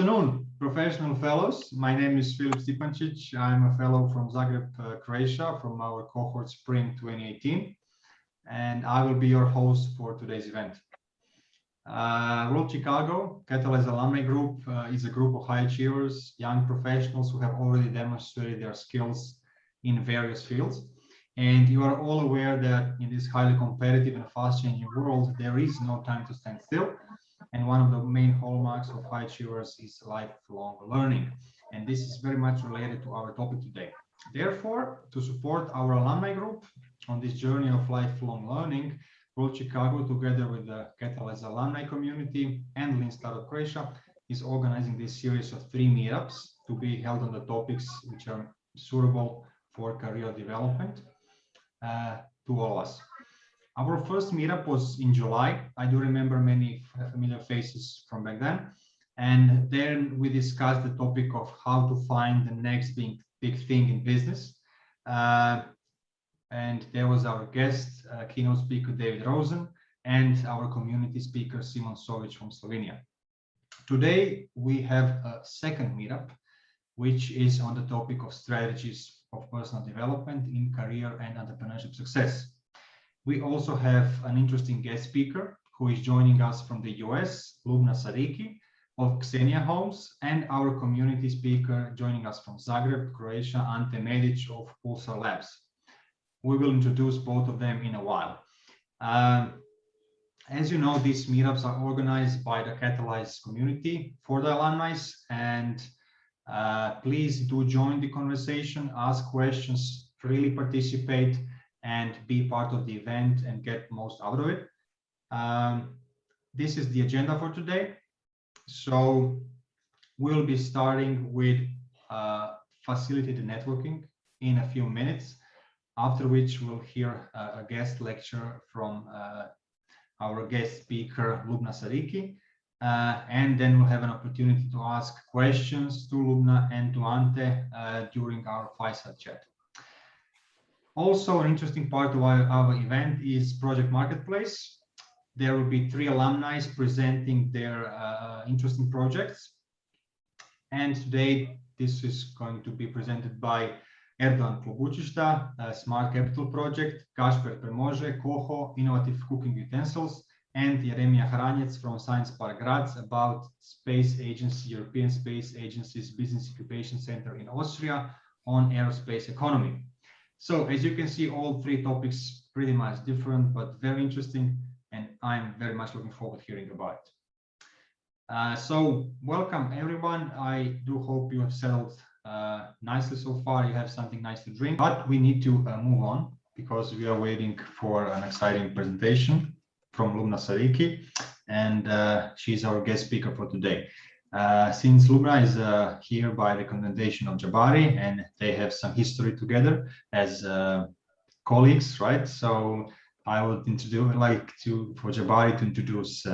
Good afternoon, professional fellows. My name is Filip Stipancic. I'm a fellow from Zagreb, Croatia, from our cohort Spring 2018, and I will be your host for today's event. World Chicago Catalyze Alumni Group is a group of high achievers, young professionals who have already demonstrated their skills in various fields. And you are all aware that in this highly competitive and fast-changing world, there is no time to stand still. And one of the main hallmarks of high achievers is lifelong learning. And this is very much related to our topic today. Therefore, to support our alumni group on this journey of lifelong learning, World Chicago, together with the Catalyze alumni community and Lean Startup Croatia, is organizing this series of 3 meetups to be held on the topics which are suitable for career development to all of us. Our first meetup was in July. I do remember many familiar faces from back then. And then we discussed the topic of how to find the next big thing in business. And there was our guest, keynote speaker David Rosen, and our community speaker Simon Sovic from Slovenia. Today, we have a second meetup, which is on the topic of strategies of personal development in career and entrepreneurship success. We also have an interesting guest speaker who is joining us from the US, Loubna Sadiki of Xenia Homes, and our community speaker joining us from Zagreb, Croatia, Ante Medic of Pulsar Labs. We will introduce both of them in a while. As you know, these meetups are organized by the Catalyze community for the alumni, and please do join the conversation, ask questions, freely participate, and be part of the event and get most out of it. This is the agenda for today. So we'll be starting with facilitated networking in a few minutes, after which we'll hear a guest lecture from our guest speaker, Loubna Sadiki. And then we'll have an opportunity to ask questions to Loubna and to Ante during our Fireside Chat. Also, an interesting part of our event is Project Marketplace. There will be 3 alumni presenting their interesting projects. And today, this is going to be presented by Erdogan Klobučićta, Smart Capital Project, Kasper Premože, Koho, Innovative Cooking Utensils, and Jeremija Hranjec from Science Park Graz about Space Agency, European Space Agency's Business Incubation Center in Austria on aerospace economy. So as you can see, all 3 topics pretty much different, but very interesting, and I'm very much looking forward to hearing about it. So welcome everyone. I do hope you have settled nicely so far. You have something nice to drink, but we need to move on because we are waiting for an exciting presentation from Loubna Sadiki, and she's our guest speaker for today. Since Loubna is here by recommendation of Jabari, and they have some history together as colleagues, right? So I would for Jabari to introduce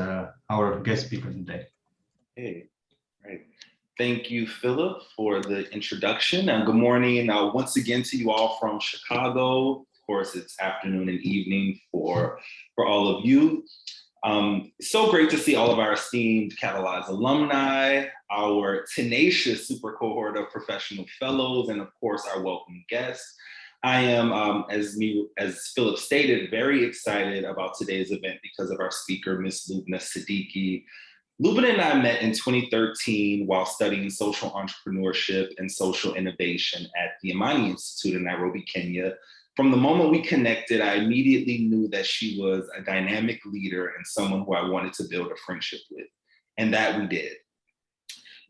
our guest speaker today. Hey, right. Thank you, Philip, for the introduction. And good morning once again to you all from Chicago. Of course, it's afternoon and evening for all of you. So great to see all of our esteemed Catalyze alumni, our tenacious super cohort of professional fellows, and of course, our welcome guests. I am, as Philip stated, very excited about today's event because of our speaker, Ms. Loubna Sadiki. Loubna and I met in 2013 while studying social entrepreneurship and social innovation at the Amani Institute in Nairobi, Kenya. From the moment we connected, I immediately knew that she was a dynamic leader and someone who I wanted to build a friendship with, and that we did.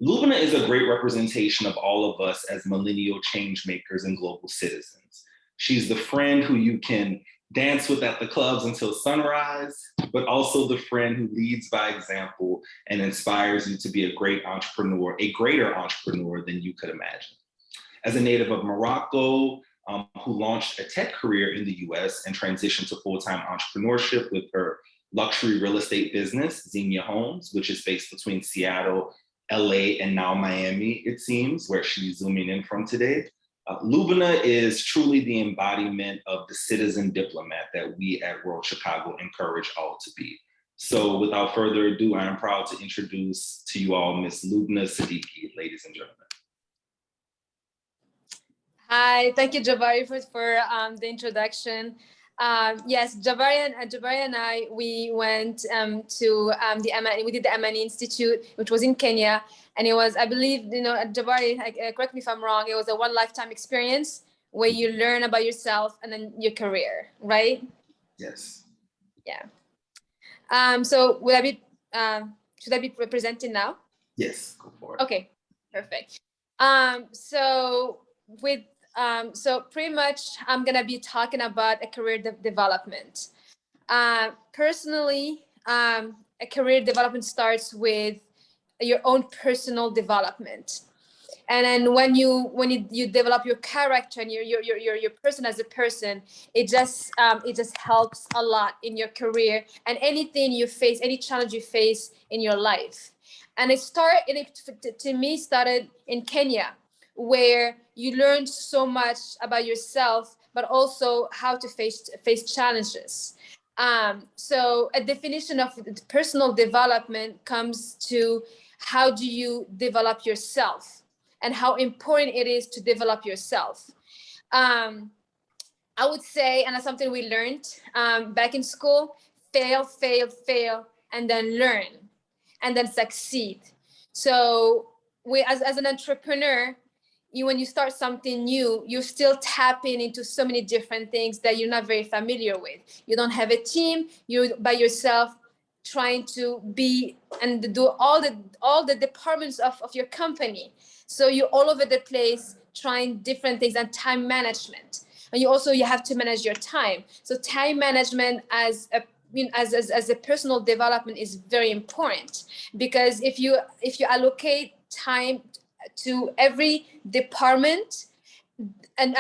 Loubna is a great representation of all of us as millennial change makers and global citizens. She's the friend who you can dance with at the clubs until sunrise, but also the friend who leads by example and inspires you to be a great entrepreneur, a greater entrepreneur than you could imagine. As a native of Morocco, who launched a tech career in the US and transitioned to full-time entrepreneurship with her luxury real estate business, Xenia Homes, which is based between Seattle, LA, and now Miami, it seems, where she's zooming in from today. Loubna is truly the embodiment of the citizen diplomat that we at World Chicago encourage all to be. So without further ado, I am proud to introduce to you all Ms. Loubna Sadiki, ladies and gentlemen. Hi, thank you, Jabari, for the introduction. Yes, Jabari and I, we went to the Amani, we did the Amani Institute, which was in Kenya, and it was, I believe, Jabari, correct me if I'm wrong, it was a one lifetime experience where you learn about yourself and then your career, right? Yes. Yeah. So will I be, should I be presenting now? Yes, go for it. Okay, perfect. So pretty much I'm gonna be talking about a career development. Personally, a career development starts with your own personal development. And then when you develop your character and your person as a person, it just helps a lot in your career and anything you face, any challenge you face in your life. And it started in Kenya, where you learn so much about yourself, but also how to face challenges. So a definition of personal development comes to how do you develop yourself and how important it is to develop yourself. I would say, and that's something we learned back in school, fail, and then learn, and then succeed. So as an entrepreneur, when you start something new, you're still tapping into so many different things that you're not very familiar with. You don't have a team, you're by yourself trying to be and do all the departments of your company. So you're all over the place trying different things, and time management. And you have to manage your time. So time management as a personal development is very important, because if you allocate time to every department, and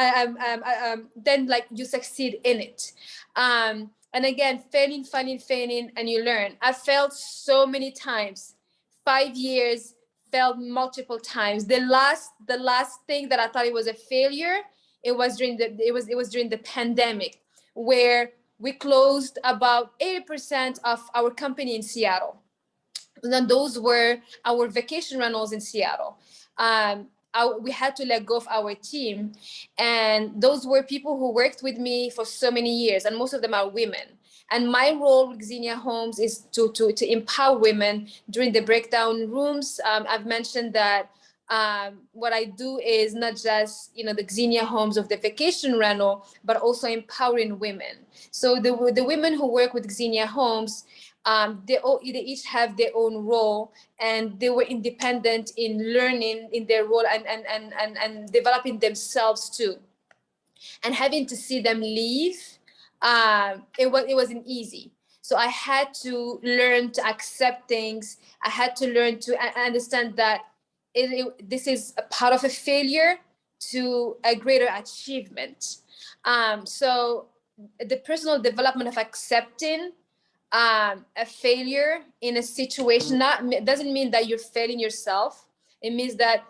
then like you succeed in it. And again, failing, and you learn. I failed so many times. 5 years, failed multiple times. The last thing that I thought it was a failure, it was during the pandemic, where we closed about 80% of our company in Seattle. And then those were our vacation rentals in Seattle. We had to let go of our team, and those were people who worked with me for so many years, and most of them are women. And my role with Xenia Homes is to empower women during the breakdown rooms. I've mentioned that what I do is not just the Xenia Homes of the vacation rental, but also empowering women. So the women who work with Xenia Homes, they each have their own role, and they were independent in learning in their role and developing themselves too. And having to see them leave, it wasn't easy. So I had to learn to accept things. I had to learn to understand that this is a part of a failure to a greater achievement. So the personal development of accepting a failure in a situation doesn't mean that you're failing yourself. It means that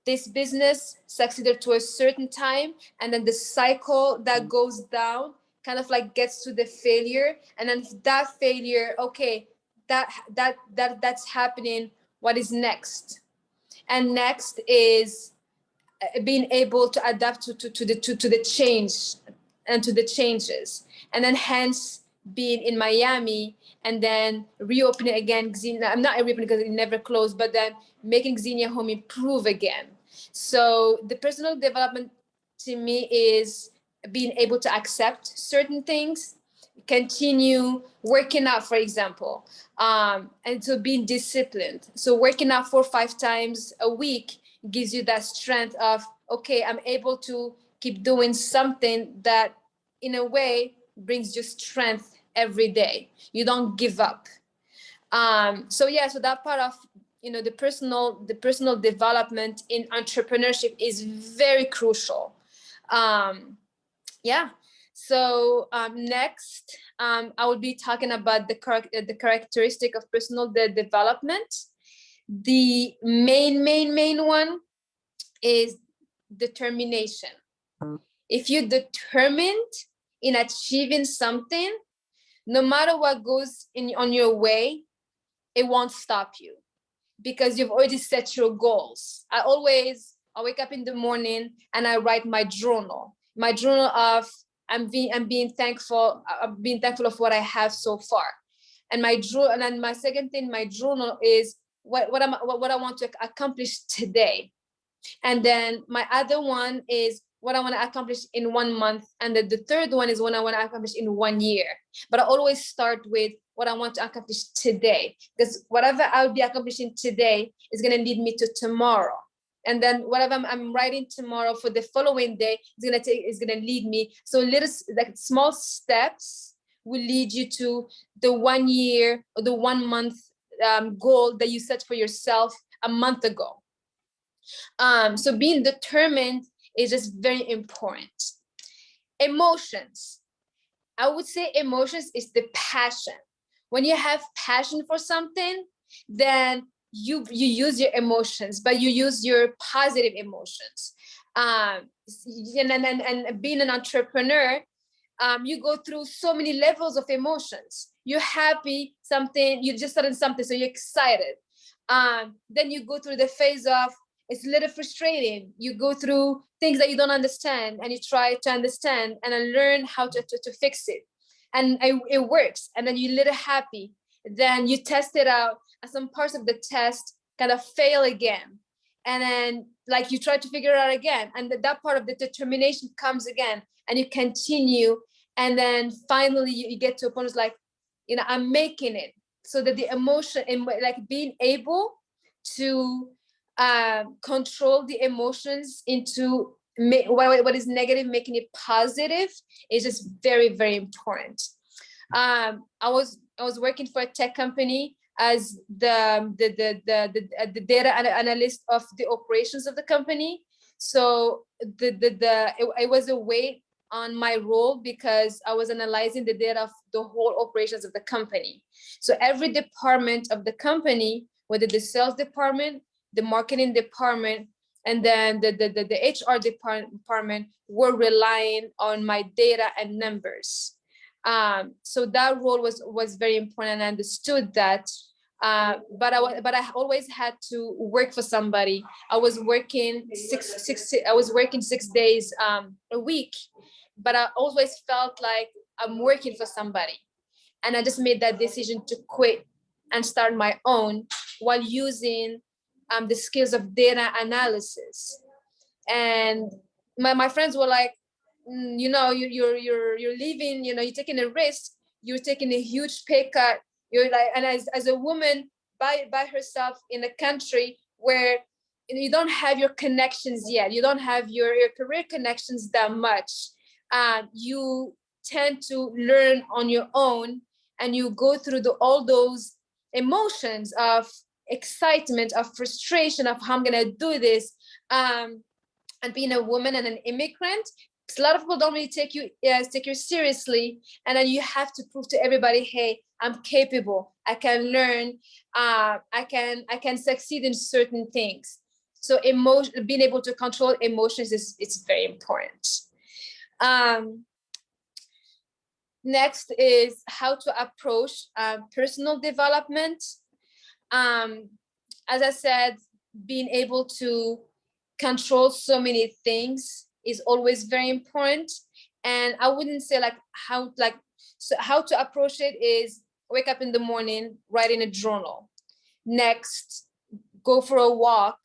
this business succeeded to a certain time, and then the cycle that goes down kind of like gets to the failure, and then that failure, okay, that's happening. What is next? And next is being able to adapt to the change and to the changes, and then hence being in Miami and then reopening again. I'm not reopening because it never closed, but then making Xenia Home improve again. So the personal development to me is being able to accept certain things, continue working out, for example, and so being disciplined. So working out 4 or 5 times a week gives you that strength of, okay, I'm able to keep doing something that in a way brings you strength every day. You don't give up. So that part of the personal development in entrepreneurship is very crucial. So next, I will be talking about the characteristic of personal development. The main one is determination. If you're determined in achieving something, no matter what goes on your way, it won't stop you because you've already set your goals. I wake up in the morning and I write my journal of I'm being thankful of what I have so far. And then my second thing, my journal is what I want to accomplish today. And then my other one is what I want to accomplish in 1 month. And then the third one is what I want to accomplish in 1 year. But I always start with what I want to accomplish today, because whatever I'll be accomplishing today is going to lead me to tomorrow. And then whatever I'm writing tomorrow for the following day is going to lead me. So little, like small steps will lead you to the 1 year or the 1 month goal that you set for yourself a month ago. So being determined is just very important. Emotions. I would say emotions is the passion. When you have passion for something, then you use your emotions, but you use your positive emotions. And being an entrepreneur, you go through so many levels of emotions. You're happy, you just started something, so you're excited. Then you go through the phase of, it's a little frustrating. You go through things that you don't understand and you try to understand and learn how to fix it. And it works. And then you're a little happy. Then you test it out and some parts of the test kind of fail again. And then like you try to figure it out again. And that part of the determination comes again and you continue. And then finally you get to a point, it's like, I'm making it. So that the emotion and like being able to control the emotions into what is negative, making it positive is just very, very important. I was working for a tech company as the data analyst of the operations of the company. So it was a weight on my role because I was analyzing the data of the whole operations of the company. So every department of the company, whether the sales department, the marketing department, and then the HR department were relying on my data and numbers. So that role was very important, and I understood that. But I always had to work for somebody. I was working 6 days a week, but I always felt like I'm working for somebody. And I just made that decision to quit and start my own while using the skills of data analysis. And my friends were like, you're leaving, you're taking a risk, you're taking a huge pay cut. You're like, and as a woman by herself in a country where you don't have your connections yet, you don't have your career connections that much, you tend to learn on your own, and you go through all those emotions of excitement, of frustration, of how I'm gonna do this, and being a woman and an immigrant. A lot of people don't really take you seriously, and then you have to prove to everybody, hey, I'm capable, I can learn, I can succeed in certain things. So being able to control emotions it's very important. Next is how to approach personal development. As I said, being able to control so many things is always very important. And I wouldn't say how to approach it is wake up in the morning, write in a journal. Next, go for a walk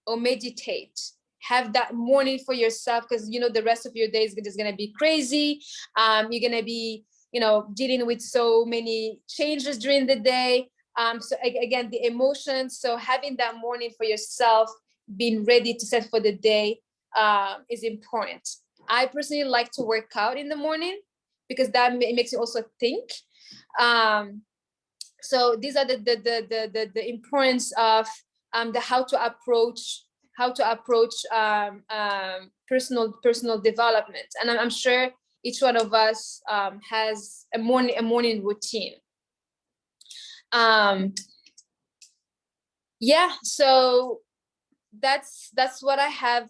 or meditate. Have that morning for yourself, because the rest of your day is just gonna be crazy. You're gonna be dealing with so many changes during the day. So again, the emotions. So having that morning for yourself, being ready to set for the day is important. I personally like to work out in the morning because that makes you also think. So these are the importance of the how to approach personal development. And I'm sure each one of us has a morning routine. Yeah, so that's what I have.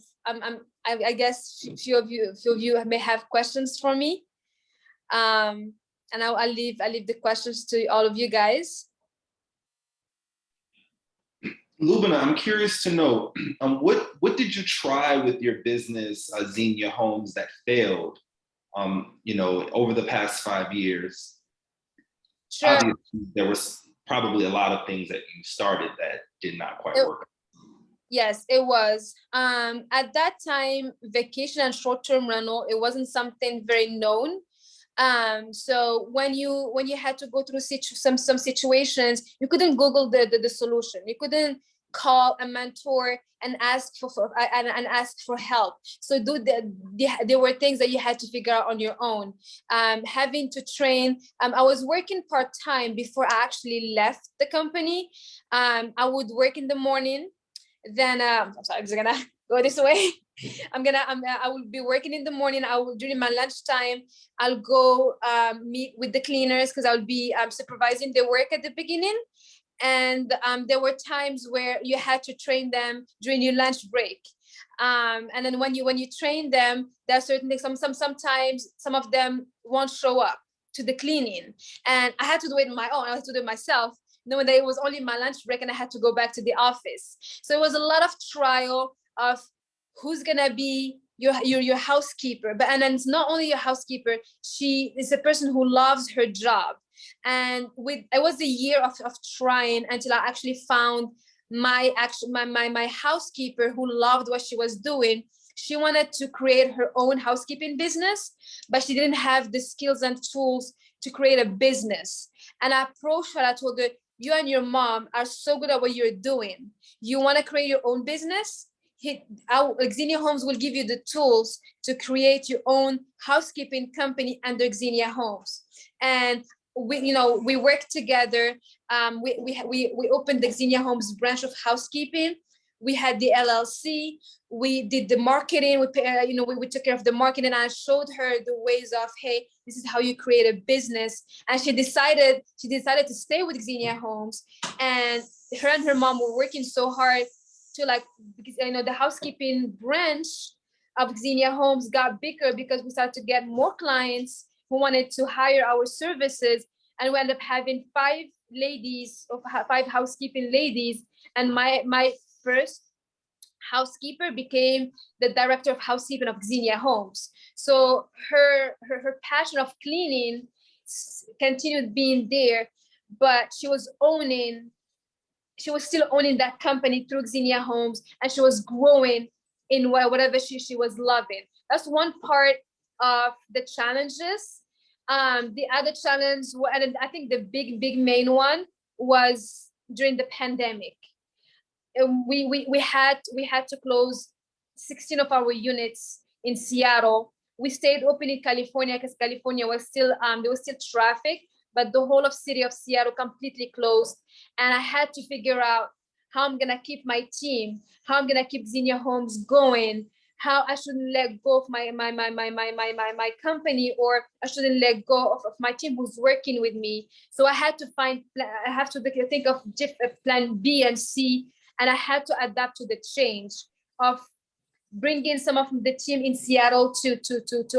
I guess a few of you may have questions for me. And I'll leave the questions to all of you guys. Loubna, I'm curious to know, what did you try with your business, Xenia Homes, that failed, over the past 5 years? Sure. Obviously, there was probably a lot of things that you started that did not quite work. Yes, it was. At that time, vacation and short-term rental, it wasn't something very known. So when you had to go through some situations, you couldn't Google the solution. You couldn't call a mentor and ask for help. So there were things that you had to figure out on your own. Having to train. I was working part-time before I actually left the company. I would work in the morning. Then I'm sorry, I'm just gonna go this way. I will be working in the morning. During my lunchtime, I'll go meet with the cleaners because I'll be supervising their work at the beginning. And there were times where you had to train them during your lunch break. And then when you train them, there are certain things. Sometimes some of them won't show up to the cleaning, and I had to do it on my own. I had to do it myself, knowing that it was only my lunch break and I had to go back to the office. So it was a lot of trial of who's gonna be your housekeeper. And then it's not only your housekeeper, she is a person who loves her job. And it was a year of trying until I actually found my housekeeper who loved what she was doing. She wanted to create her own housekeeping business, but she didn't have the skills and tools to create a business. And I approached her, I told her, you and your mom are so good at what you're doing. You want to create your own business? Xenia Homes will give you the tools to create your own housekeeping company under Xenia Homes. And we worked together. We opened the Xenia Homes branch of housekeeping. We had the LLC. We did the marketing. We took care of the marketing. And I showed her the ways of, hey, this is how you create a business. And she decided to stay with Xenia Homes. And her mom were working so hard to because the housekeeping branch of Xenia Homes got bigger because we started to get more clients who wanted to hire our services. And we ended up having 5 housekeeping ladies. And my first housekeeper became the director of housekeeping of Xenia Homes. So her passion of cleaning continued being there, but she was still owning that company through Xenia Homes, and she was growing in whatever she was loving. That's one part of the challenges. The other challenge, and I think the big main one, was during the pandemic. We had to close 16 of our units in Seattle. We stayed open in California because California was still there was still traffic, but the whole of city of Seattle completely closed. And I had to figure out how I'm gonna keep my team, how I'm gonna keep Xenia Homes going, how I shouldn't let go of my company, or I shouldn't let go of my team who's working with me. So I had to think of plan B and C, and I had to adapt to the change of bringing some of the team in Seattle to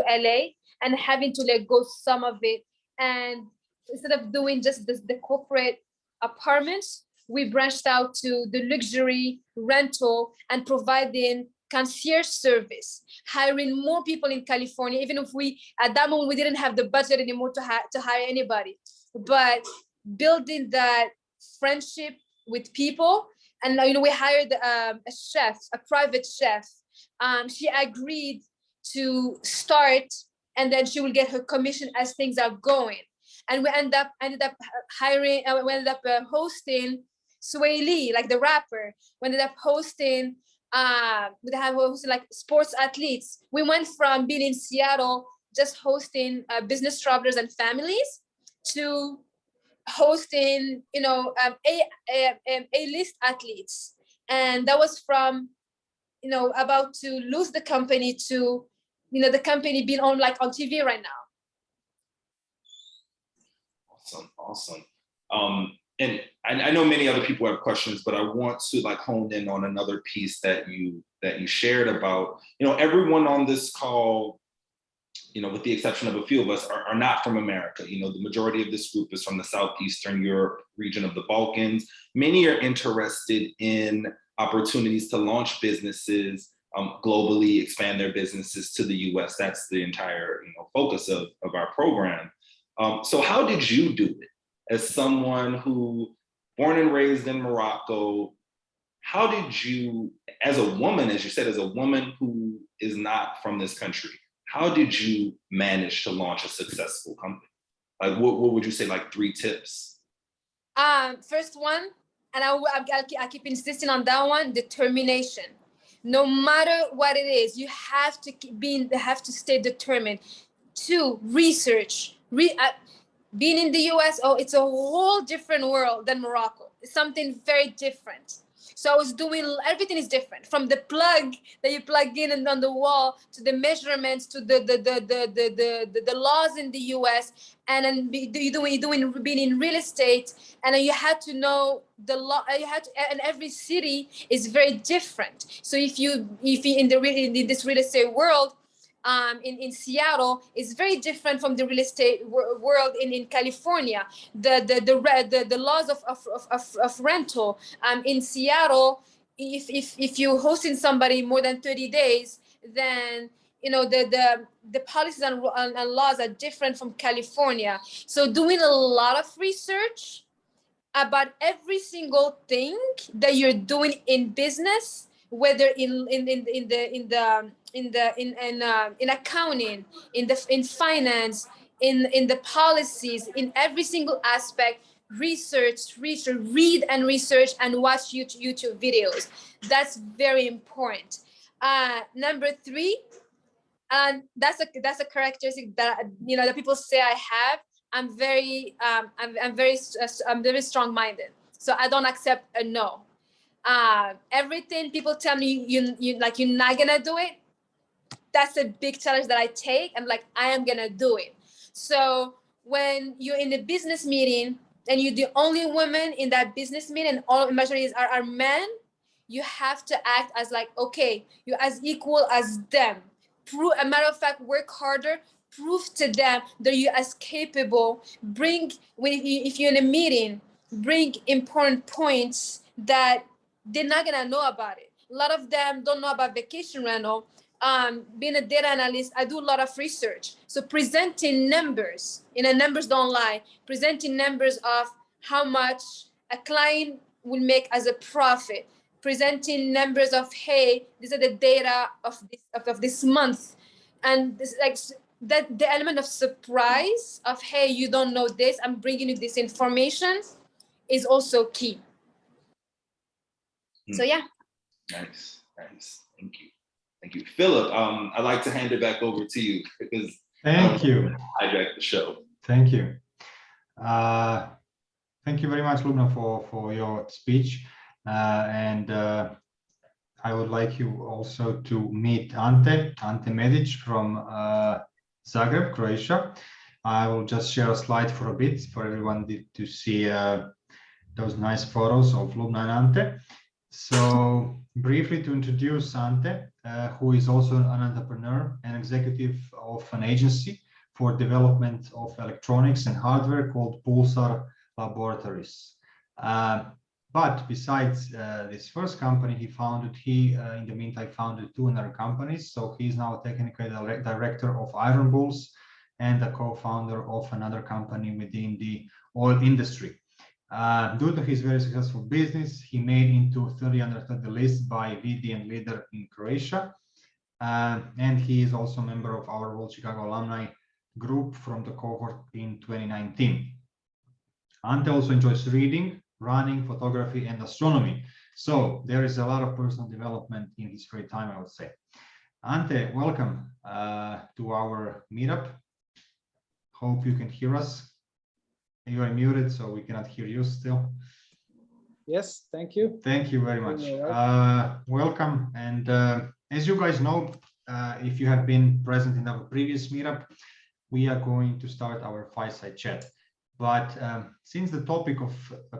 LA and having to let go some of it. And instead of doing just the corporate apartments, we branched out to the luxury rental and providing concierge service, hiring more people in California, even if at that moment we didn't have the budget anymore to hire anybody, but building that friendship with people. And we hired a private chef. She agreed to start, and then she will get her commission as things are going. And we ended up hiring. We ended up hosting Sway Lee, like the rapper. We ended up hosting. Like sports athletes. We went from being in Seattle just hosting business travelers and families to hosting, A-list athletes. And that was from, about to lose the company to, the company being on TV right now. Awesome. And I know many other people have questions, but I want to hone in on another piece that you shared about, everyone on this call with the exception of a few of us, are not from America. The majority of this group is from the Southeastern Europe region of the Balkans. Many are interested in opportunities to launch businesses globally, expand their businesses to the US. That's the entire focus of our program. So how did you do it as someone who, born and raised in Morocco? How did you, as a woman, as you said, as a woman who is not from this country, how did you manage to launch a successful company? Like, what would you say, like 3 tips? First one, and I keep insisting on that one, determination. No matter what it is, you have to stay determined. 2, research. Being in the US, it's a whole different world than Morocco. It's something very different. So I was doing, everything is different, from the plug that you plug in and on the wall, to the measurements, to the laws in the US, and then being in real estate, and then you had to know the law. And every city is very different. So if you in this real estate world, in Seattle is very different from the real estate world in California. The laws of rental in Seattle, if you're hosting somebody more than 30 days, then the policies and laws are different from California. So doing a lot of research about every single thing that you're doing in business, whether in accounting, in finance, in the policies, in every single aspect, research, read and research, and watch YouTube videos. That's very important. Number 3, and that's a characteristic that that people say I have. I'm very strong-minded, so I don't accept a no. Everything people tell me you're not gonna do it, that's a big challenge that I take. I'm like, I am gonna do it. So when you're in a business meeting and you're the only woman in that business meeting, and all majorities are men, you have to act as like, okay, you're as equal as them. Prove, a matter of fact, work harder. Prove to them that you're as capable. If you're in a meeting, bring important points that they're not gonna know about it. A lot of them don't know about vacation rental. Being a data analyst, I do a lot of research. So presenting numbers, numbers don't lie. Presenting numbers of how much a client will make as a profit. Presenting numbers of, hey, these are the data of this month. And this, like, that the element of surprise of, hey, you don't know this, I'm bringing you this information, is also key. So yeah. Nice. Thank you. Philip, I'd like to hand it back over to you because Thank you. Hijack the show. Thank you. Thank you very much, Loubna, for your speech. And I would like you also to meet Ante Medic from Zagreb, Croatia. I will just share a slide for a bit for everyone to see those nice photos of Loubna and Ante. So briefly to introduce Ante, who is also an entrepreneur and executive of an agency for development of electronics and hardware called Pulsar Laboratories. But besides this first company he founded, in the meantime founded 2 other companies. So he's now a technical director of Iron Bulls and a co-founder of another company within the oil industry. Due to his very successful business, he made into 30 under 30 list by VD and Leader in Croatia. And he is also a member of our World Chicago Alumni group from the cohort in 2019. Ante also enjoys reading, running, photography, and astronomy. So there is a lot of personal development in his free time, I would say. Ante, welcome to our meetup. Hope you can hear us. You are muted, so we cannot hear you still. Yes, thank you. Thank you very much. Welcome. And as you guys know, if you have been present in our previous meetup, we are going to start our Fireside Chat. But since the topic of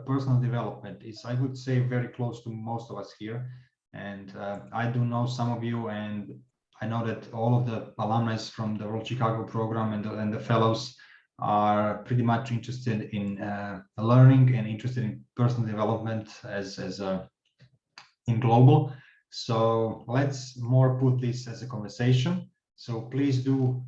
personal development is, I would say, very close to most of us here, and I do know some of you, and I know that all of the alumni from the World Chicago program and the fellows are pretty much interested in learning and interested in personal development as in global. So let's more put this as a conversation. So please do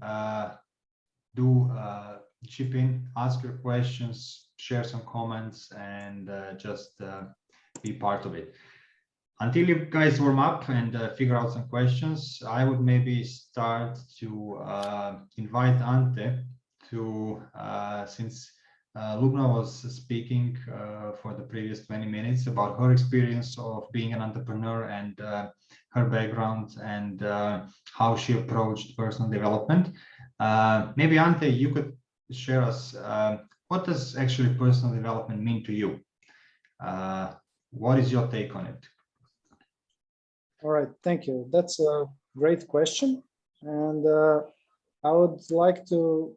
chip in, ask your questions, share some comments, and just be part of it. Until you guys warm up and figure out some questions, I would maybe start to invite Ante to, since Loubna was speaking for the previous 20 minutes about her experience of being an entrepreneur and her background and how she approached personal development. Maybe Ante, you could share us what does actually personal development mean to you? What is your take on it? All right, thank you. That's a great question. And I would like to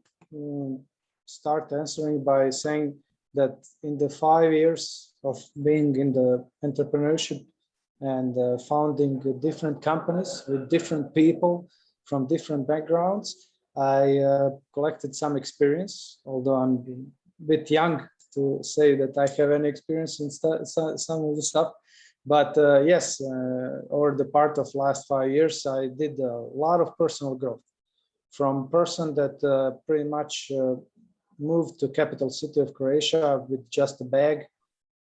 start answering by saying that in the 5 years of being in the entrepreneurship and founding different companies with different people from different backgrounds, I collected some experience, although I'm a bit young to say that I have any experience in some of the stuff. But yes, over the part of last 5 years, I did a lot of personal growth from person that pretty much moved to capital city of Croatia with just a bag,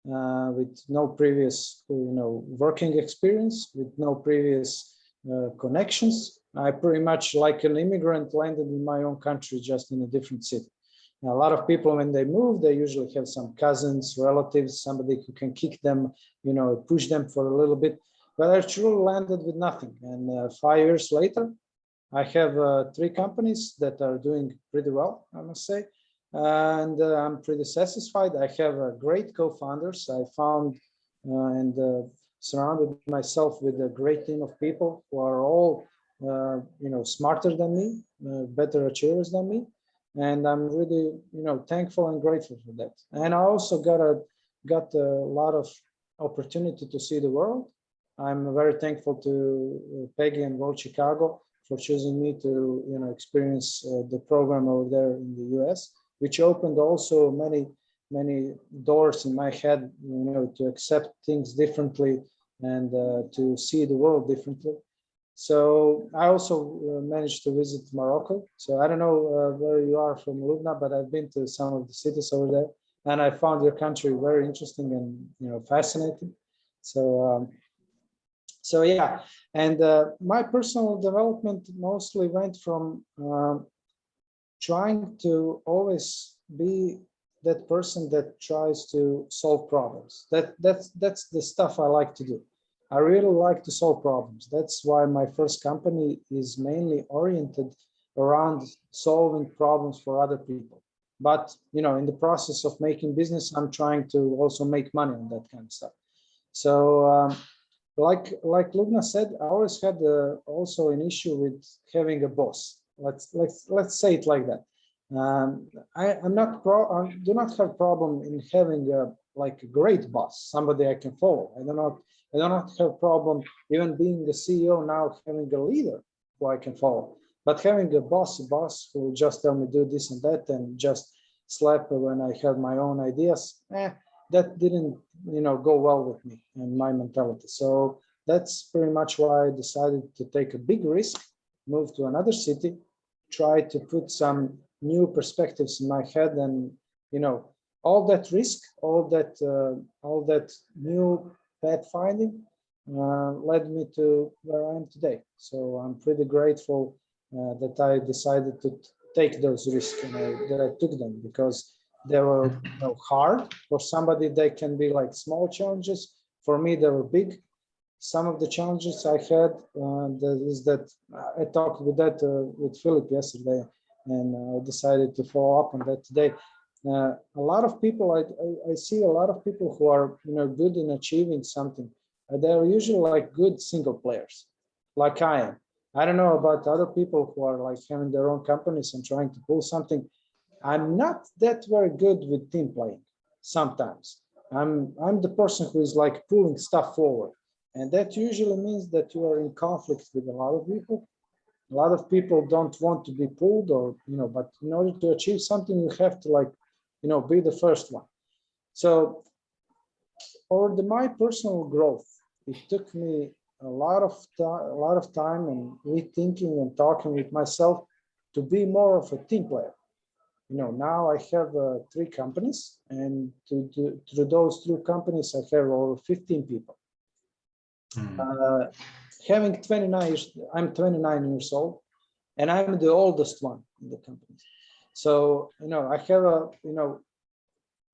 with no previous, working experience, with no previous connections. I pretty much like an immigrant landed in my own country, just in a different city. Now, a lot of people, when they move, they usually have some cousins, relatives, somebody who can kick them, push them for a little bit. But I truly landed with nothing. And 5 years later, I have 3 companies that are doing pretty well, I must say. And I'm pretty satisfied. I have great co-founders. I found and surrounded myself with a great team of people who are all, smarter than me, better achievers than me. And I'm really, thankful and grateful for that. And I also got a lot of opportunity to see the world. I'm very thankful to Peggy and World Chicago for choosing me to, experience the program over there in the US, which opened also many doors in my head, to accept things differently and to see the world differently. So I also managed to visit Morocco. So I don't know where you are from, Loubna, but I've been to some of the cities over there, and I found your country very interesting and fascinating. So so yeah, and my personal development mostly went from trying to always be that person that tries to solve problems. That's the stuff I like to do. I really like to solve problems. That's why my first company is mainly oriented around solving problems for other people. But, in the process of making business, I'm trying to also make money on that kind of stuff. So like Loubna said, I always had also an issue with having a boss. Let's say it like that. I do not have problem in having a great boss, somebody I can follow. I do not have problem even being the CEO now, having a leader who I can follow. But having a boss who will just tell me do this and that and just slap when I have my own ideas, that didn't go well with me and my mentality. So that's pretty much why I decided to take a big risk, move to another city, try to put some new perspectives in my head, and all that risk, all that new pathfinding led me to where I am today. So I'm pretty grateful that I decided to take those risks and that I took them, because they were hard. For somebody, they can be like small challenges. For me, they were big. Some of the challenges I had is that I talked with with Filip yesterday, and I decided to follow up on that today. A lot of people, I see a lot of people who are good in achieving something. They're usually like good single players, like I am. I don't know about other people who are like having their own companies and trying to pull something. I'm not that very good with team playing. Sometimes I'm the person who is like pulling stuff forward, and that usually means that you are in conflict with a lot of people. A lot of people don't want to be pulled, or but in order to achieve something, you have to be the first one. So for my personal growth, it took me a lot of time and rethinking and talking with myself to be more of a team player. Now I have 3 companies, and through those 3 companies, I have over 15 people. Having 29 years, I'm 29 years old, and I'm the oldest one in the company. So, I have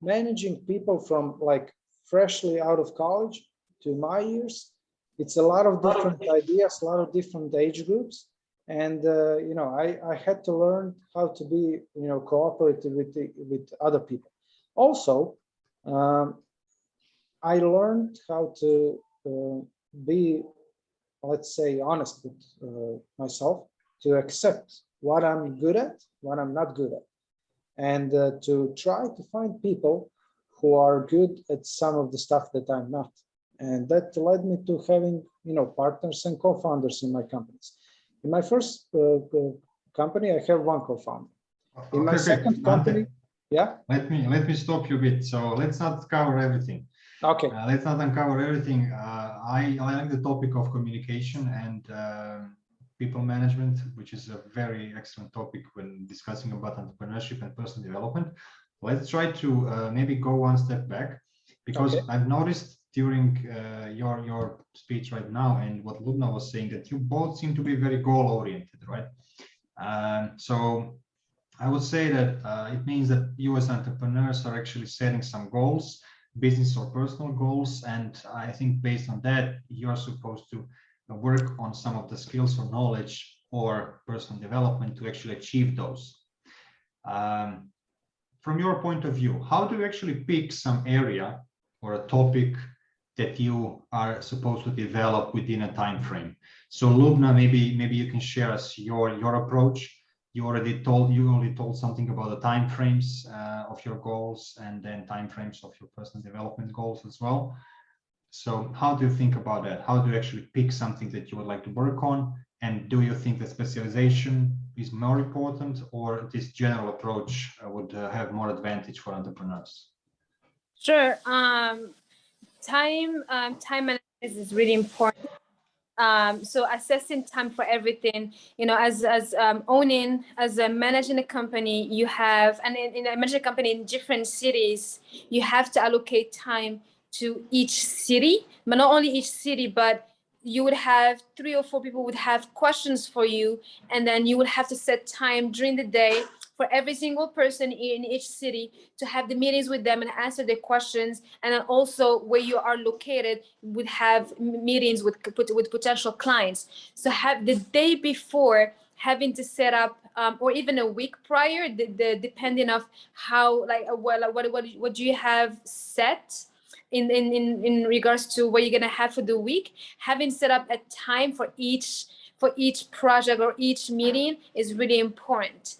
managing people from freshly out of college to my years. It's a lot of different ideas, a lot of different age groups. And, I had to learn how to be, cooperative with other people. Also, I learned how to be, let's say, honest with myself, to accept what I'm good at, what I'm not good at, and to try to find people who are good at some of the stuff that I'm not. And that led me to having, partners and co-founders in my companies. In my first company, I have 1 co-founder. In my second company, yeah. Let me stop you a bit. So let's not cover everything. Okay. Let's not uncover everything. I like the topic of communication and people management, which is a very excellent topic when discussing about entrepreneurship and personal development. Let's try to maybe go one step back, because okay. I've noticed during your speech right now and what Loubna was saying that you both seem to be very goal-oriented, right? So I would say that it means that you as entrepreneurs are actually setting some goals, business or personal goals, and I think based on that, you're supposed to work on some of the skills or knowledge or personal development to actually achieve those. From your point of view, how do you actually pick some area or a topic that you are supposed to develop within a time frame? So Loubna, maybe you can share us your approach. You only told something about the time frames of your goals, and then time frames of your personal development goals as well. So how do you think about that? How do you actually pick something that you would like to work on? And do you think that specialization is more important, or this general approach would have more advantage for entrepreneurs? Sure. Time management is really important. So assessing time for everything, as managing a company, you have, and in a managing a company in different cities, you have to allocate time to each city, but not only each city, but you would have 3 or 4 people would have questions for you, and then you would have to set time during the day for every single person in each city to have the meetings with them and answer their questions. And then also where you are located would have meetings with potential clients. So have the day before having to set up, or even a week prior, depending of how, what do you have set in regards to what you're gonna have for the week. Having set up a time for each project or each meeting is really important.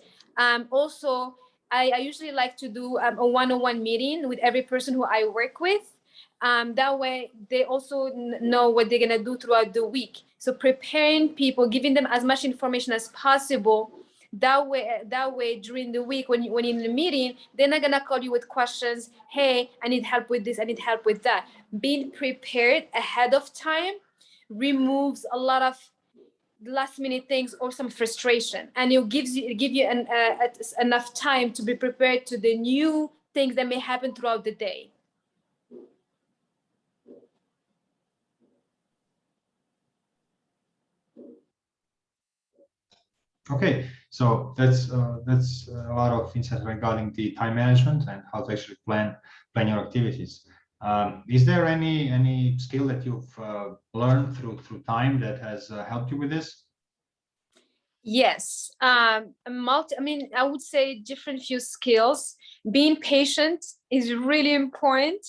Also, I usually like to do a one-on-one meeting with every person who I work with. That way, they also know what they're gonna do throughout the week. So preparing people, giving them as much information as possible. That way, during the week, when you're in the meeting, they're not gonna call you with questions. Hey, I need help with this. I need help with that. Being prepared ahead of time removes a lot of last minute things or some frustration, and it give you enough time to be prepared to the new things that may happen throughout the day. Okay, so that's a lot of insight regarding the time management and how to actually plan your activities. Is there any skill that you've learned through time that has helped you with this? Yes, I would say different few skills. Being patient is really important.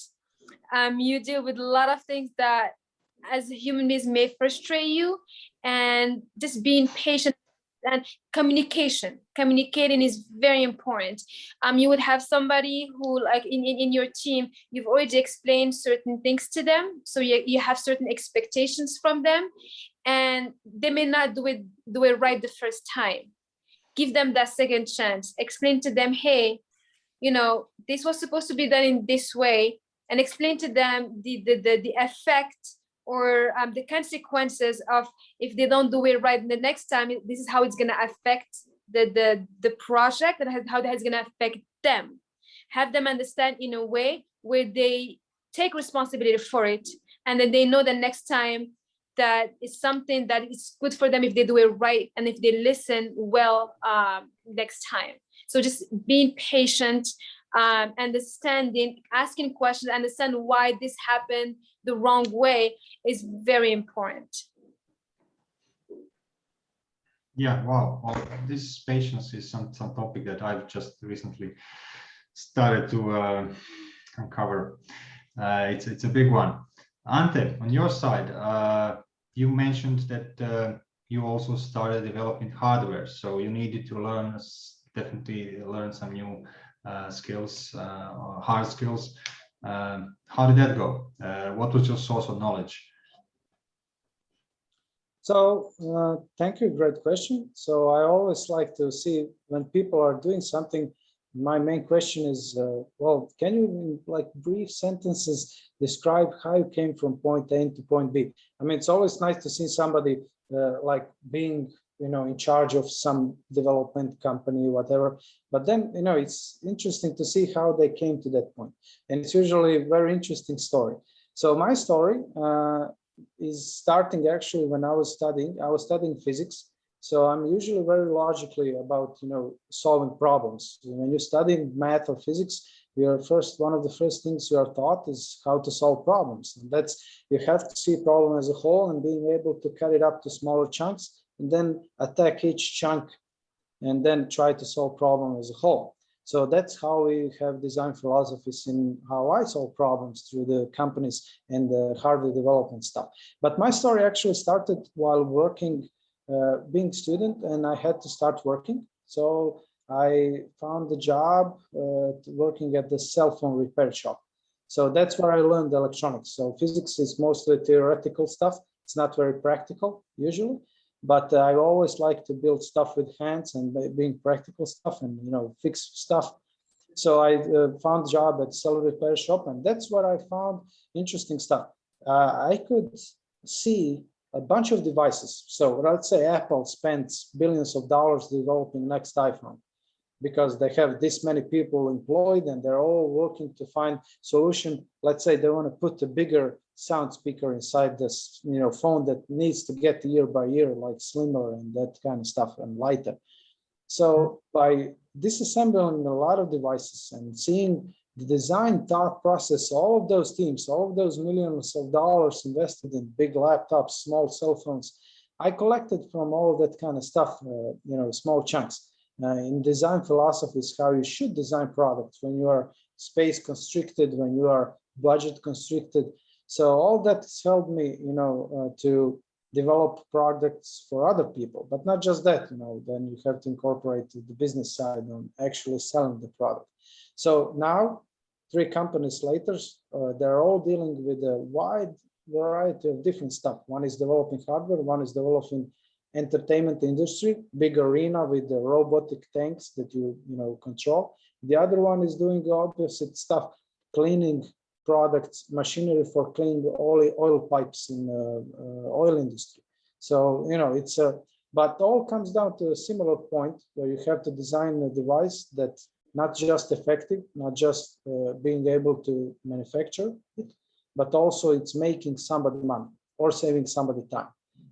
You deal with a lot of things that as a human beings may frustrate you, and just being patient And communicating is very important. You would have somebody who, like in your team, you've already explained certain things to them, so you have certain expectations from them, and they may not do it right the first time. Give them that second chance. Explain to them, hey, this was supposed to be done in this way, and explain to them the effect or the consequences of if they don't do it right the next time. This is how it's going to affect the project, and how that's going to affect them. Have them understand in a way where they take responsibility for it, and then they know the next time that is something that is good for them if they do it right, and if they listen well next time. So just being patient, understanding, asking questions, understand why this happened the wrong way is very important. Yeah, wow. Well, this patience is some topic that I've just recently started to uncover. It's a big one. Ante, on your side, you mentioned that you also started developing hardware, so you needed to definitely learn some new skills, hard skills. How did that go? What was your source of knowledge? So thank you, great question. So I always like to see when people are doing something, my main question is, well, can you in like brief sentences describe how you came from point A to point B? I mean, it's always nice to see somebody like being, in charge of some development company, whatever. But then, it's interesting to see how they came to that point. And it's usually a very interesting story. So my story is starting actually when I was studying physics. So I'm usually very logically about, solving problems. When you study math or physics, one of the first things you are taught is how to solve problems. And you have to see a problem as a whole and being able to cut it up to smaller chunks and then attack each chunk and then try to solve problem as a whole. So that's how we have design philosophies in how I solve problems through the companies and the hardware development stuff. But my story actually started while working, being a student, and I had to start working. So I found a job working at the cell phone repair shop. So that's where I learned electronics. So physics is mostly theoretical stuff. It's not very practical usually. But I always like to build stuff with hands and being practical stuff and, fix stuff. So I found a job at cell repair shop, and that's where I found interesting stuff. I could see a bunch of devices. So let's say Apple spends billions of dollars developing next iPhone because they have this many people employed and they're all working to find solution. Let's say they want to put a bigger sound speaker inside this phone that needs to get year by year, like slimmer and that kind of stuff and lighter. So by disassembling a lot of devices and seeing the design thought process, all of those teams, all of those millions of dollars invested in big laptops, small cell phones, I collected from all of that kind of stuff, small chunks. In design philosophies, how you should design products when you are space constricted, when you are budget constricted. So all that has helped me, to develop products for other people, but not just that, then you have to incorporate the business side on actually selling the product. So now, 3 companies later, they're all dealing with a wide variety of different stuff. One is developing hardware, one is developing entertainment industry, big arena with the robotic tanks that you control. The other one is doing the opposite stuff, cleaning products, machinery for cleaning oil pipes in oil industry. So it's but all comes down to a similar point where you have to design a device that's not just effective, not just being able to manufacture it, but also it's making somebody money or saving somebody time.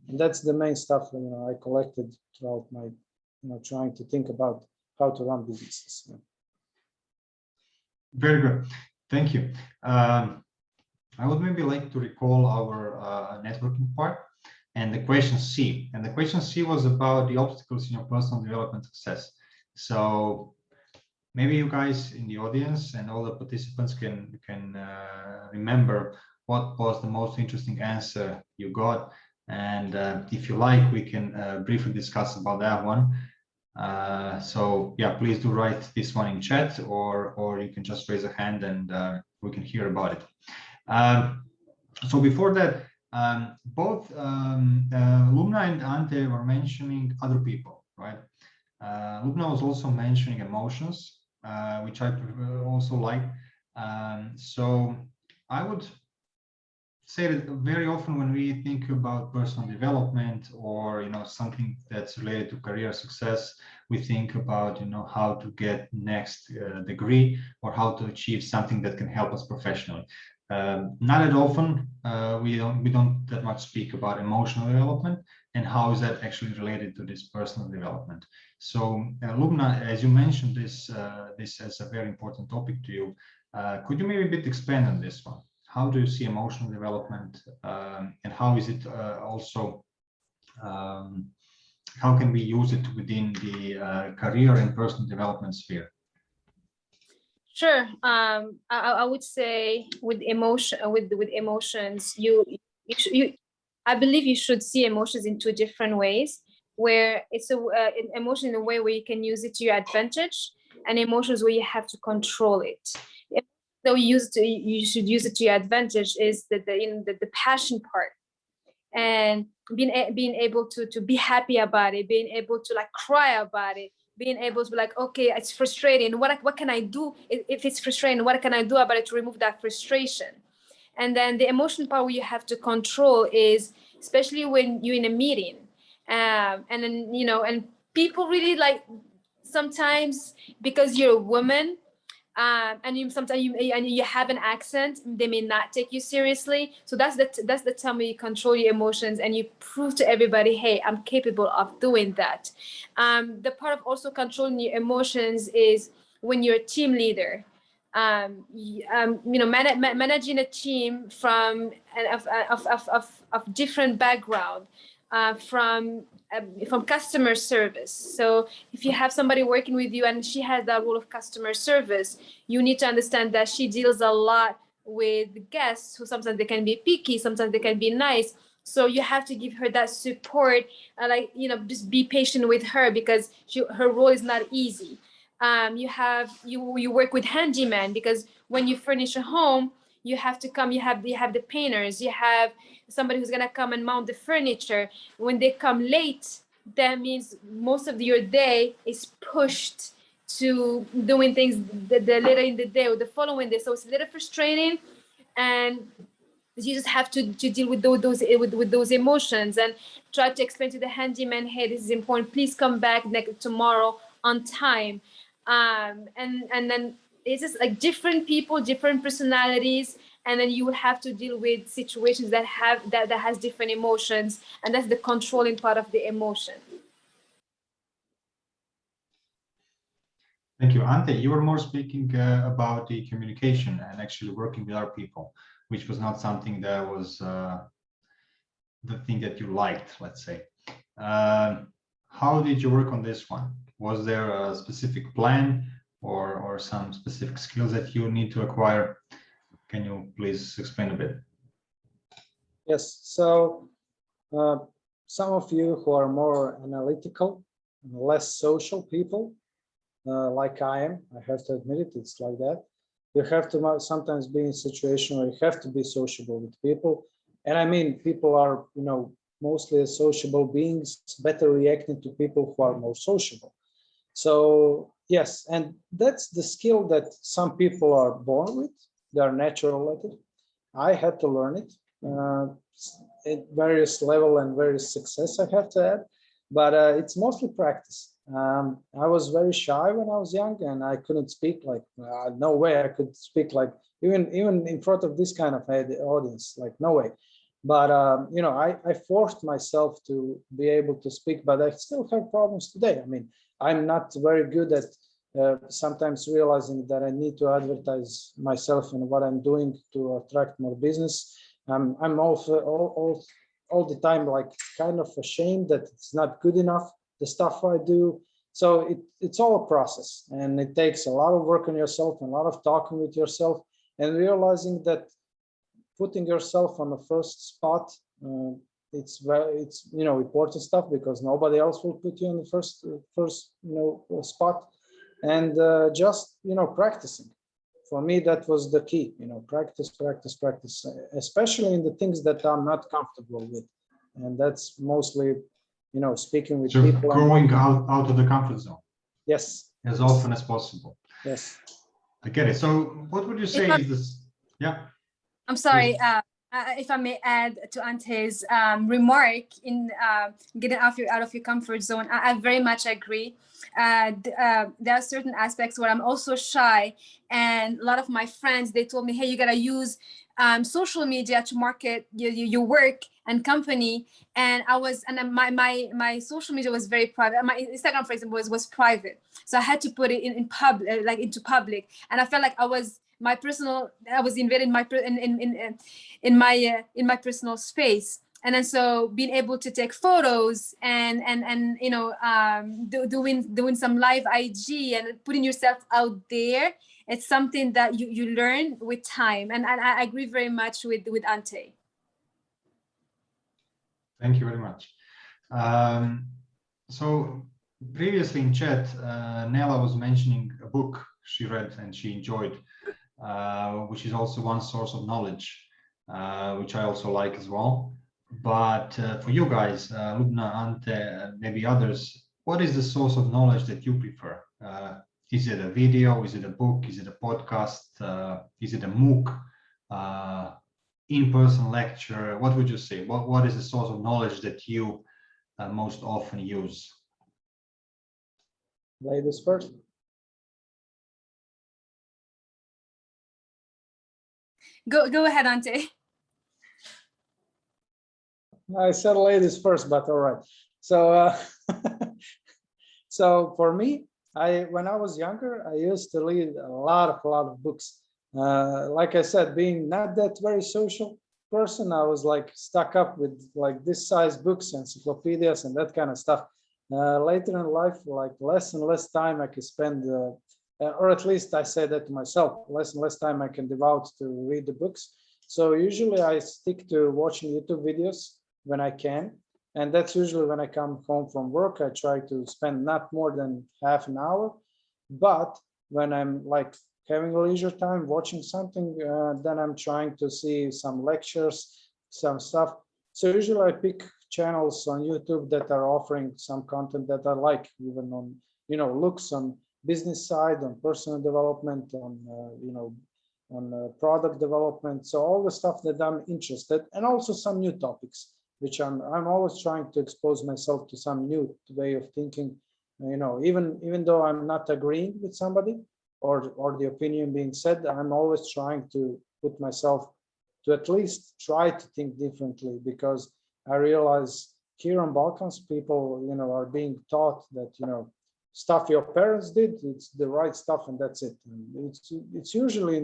And that's the main stuff I collected throughout my trying to think about how to run businesses. Very good. Thank you. I would maybe like to recall our networking part and the question C. And the question C was about the obstacles in your personal development success. So maybe you guys in the audience and all the participants can remember what was the most interesting answer you got And if you like, we can briefly discuss about that one. So yeah, please do write this one in chat, or you can just raise a hand and we can hear about it. So before that, both Loubna and Ante were mentioning other people, right? Loubna was also mentioning emotions, which I also like. So I would say that very often when we think about personal development, or something that's related to career success, we think about how to get next degree, or how to achieve something that can help us professionally. Not that often we don't that much speak about emotional development and how is that actually related to this personal development. So Loubna, as you mentioned this as a very important topic to you, could you maybe a bit expand on this one? How do you see emotional development, and how is it also, how can we use it within the career and personal development sphere? Sure. I would say with emotions, I believe you should see emotions in two different ways, where it's an emotion in a way where you can use it to your advantage, and emotions where you have to control it. So you should use it to your advantage is the passion part, and being able to be happy about it, being able to like cry about it, being able to be like, okay, it's frustrating. What can I do if it's frustrating? What can I do about it to remove that frustration? And then the emotional part where you have to control is especially when you're in a meeting, and then and people really like sometimes because you're a woman. And sometimes you have an accent, they may not take you seriously. So that's the time where you control your emotions and you prove to everybody, hey, I'm capable of doing that. The part of also controlling your emotions is when you're a team leader. Managing a team from of different background, from customer service. So if you have somebody working with you and she has that role of customer service, you need to understand that she deals a lot with guests who sometimes they can be picky, sometimes they can be nice. So you have to give her that support, just be patient with her because her role is not easy. You work with handyman because when you furnish a home, you have to come. You have the painters. You have somebody who's gonna come and mount the furniture. When they come late, that means most of your day is pushed to doing things the later in the day or the following day. So it's a little frustrating, and you just have to deal with those emotions and try to explain to the handyman, hey, this is important. Please come back tomorrow on time. And then it's just like different people, different personalities, and then you will have to deal with situations that has different emotions, and that's the controlling part of the emotion. Thank you. Ante, you were more speaking about the communication and actually working with other people, which was not something that was the thing that you liked, let's say. How did you work on this one? Was there a specific plan or some specific skills that you need to acquire? Can you please explain a bit? Yes, so some of you who are more analytical, less social people, like I am, I have to admit it, it's like that. You have to sometimes be in a situation where you have to be sociable with people. And I mean, people are, mostly sociable beings, better reacting to people who are more sociable. So yes, and that's the skill that some people are born with. They are natural at it. I had to learn it at various level and various success, I have to add, but it's mostly practice. I was very shy when I was young, and I couldn't speak like no way I could speak like even in front of this kind of audience, like no way. But I forced myself to be able to speak, but I still have problems today. I mean, I'm not very good at sometimes realizing that I need to advertise myself and what I'm doing to attract more business. I'm also all the time like kind of ashamed that it's not good enough, the stuff I do. So it's all a process, and it takes a lot of work on yourself and a lot of talking with yourself and realizing that putting yourself on the first spot it's important stuff, because nobody else will put you on the first spot. And just practicing. For me, that was the key. Practice, especially in the things that I'm not comfortable with, and that's mostly speaking with people. Going out of the comfort zone. Yes. As often as possible. Yes. I get it. So what would you say is this? Yeah. I'm sorry. If I may add to Ante's remark in getting out of your comfort zone, I very much agree. There are certain aspects where I'm also shy, and a lot of my friends, they told me, hey, you gotta use social media to market your work and company. And my social media was very private. My Instagram, for example, was private, so I had to put it in public, like into public, and I felt like I was invaded in my personal space. And then so being able to take photos and doing some live IG and putting yourself out there, it's something that you learn with time. And I agree very much with Ante. Thank you very much. So previously in chat, Nella was mentioning a book she read and she enjoyed, which is also one source of knowledge, which I also like as well. But for you guys, Loubna, Ante, maybe others, what is the source of knowledge that you prefer? Is it a video? Is it a book? Is it a podcast? Is it a MOOC? In-person lecture? What would you say? What is the source of knowledge that you most often use? Ladies first. Go ahead, Ante. I said ladies first, but all right. So, so for me, when I was younger, I used to read a lot of books. Like I said, being not that very social person, I was like stuck up with like this size books, encyclopedias, and that kind of stuff. Later in life, like less and less time I could spend, or at least I say that to myself, less and less time I can devote to read the books. So usually I stick to watching YouTube videos when I can. And that's usually when I come home from work. I try to spend not more than half an hour. But when I'm like having leisure time watching something, then I'm trying to see some lectures, some stuff. So usually I pick channels on YouTube that are offering some content that I like, even on, looks on business side, on personal development, on, on product development. So all the stuff that I'm interested, and also some new topics, which I'm always trying to expose myself to some new way of thinking, even though I'm not agreeing with somebody or the opinion being said, I'm always trying to put myself to at least try to think differently, because I realize here on Balkans, people, are being taught that, stuff your parents did, it's the right stuff and that's it. And it's usually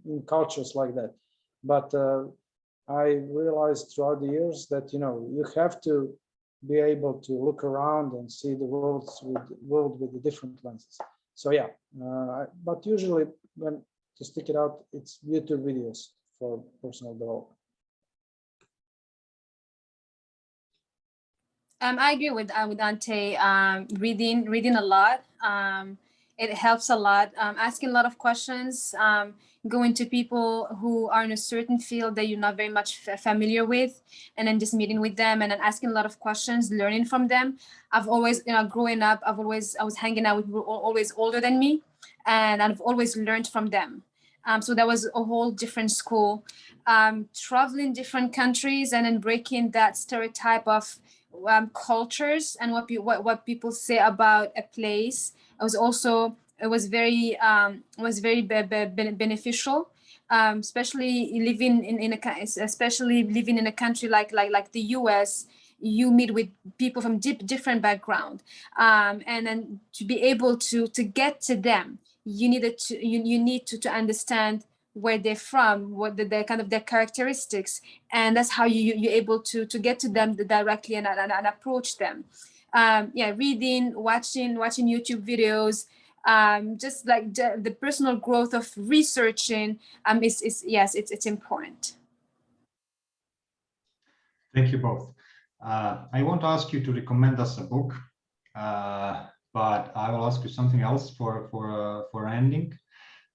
in cultures like that. But I realized throughout the years that you have to be able to look around and see the world with the different lenses. So yeah, but usually when to stick it out, it's YouTube videos for personal development. I agree with Ante. Reading a lot. It helps a lot. Asking a lot of questions. Going to people who are in a certain field that you're not very much familiar with, and then just meeting with them and then asking a lot of questions, learning from them. I've always, growing up, I was hanging out with people always older than me, and I've always learned from them. So that was a whole different school. Traveling different countries and then breaking that stereotype of cultures and what people say about a place. It was very beneficial, especially living in a country like the US. You meet with people from different background, and then to be able to get to them, you need to understand where they're from, what the kind of their characteristics, and that's how you're able to get to them directly and approach them. Reading, watching YouTube videos, just like the personal growth of researching, it's important. Thank you both. I won't ask you to recommend us a book, but I will ask you something else for ending.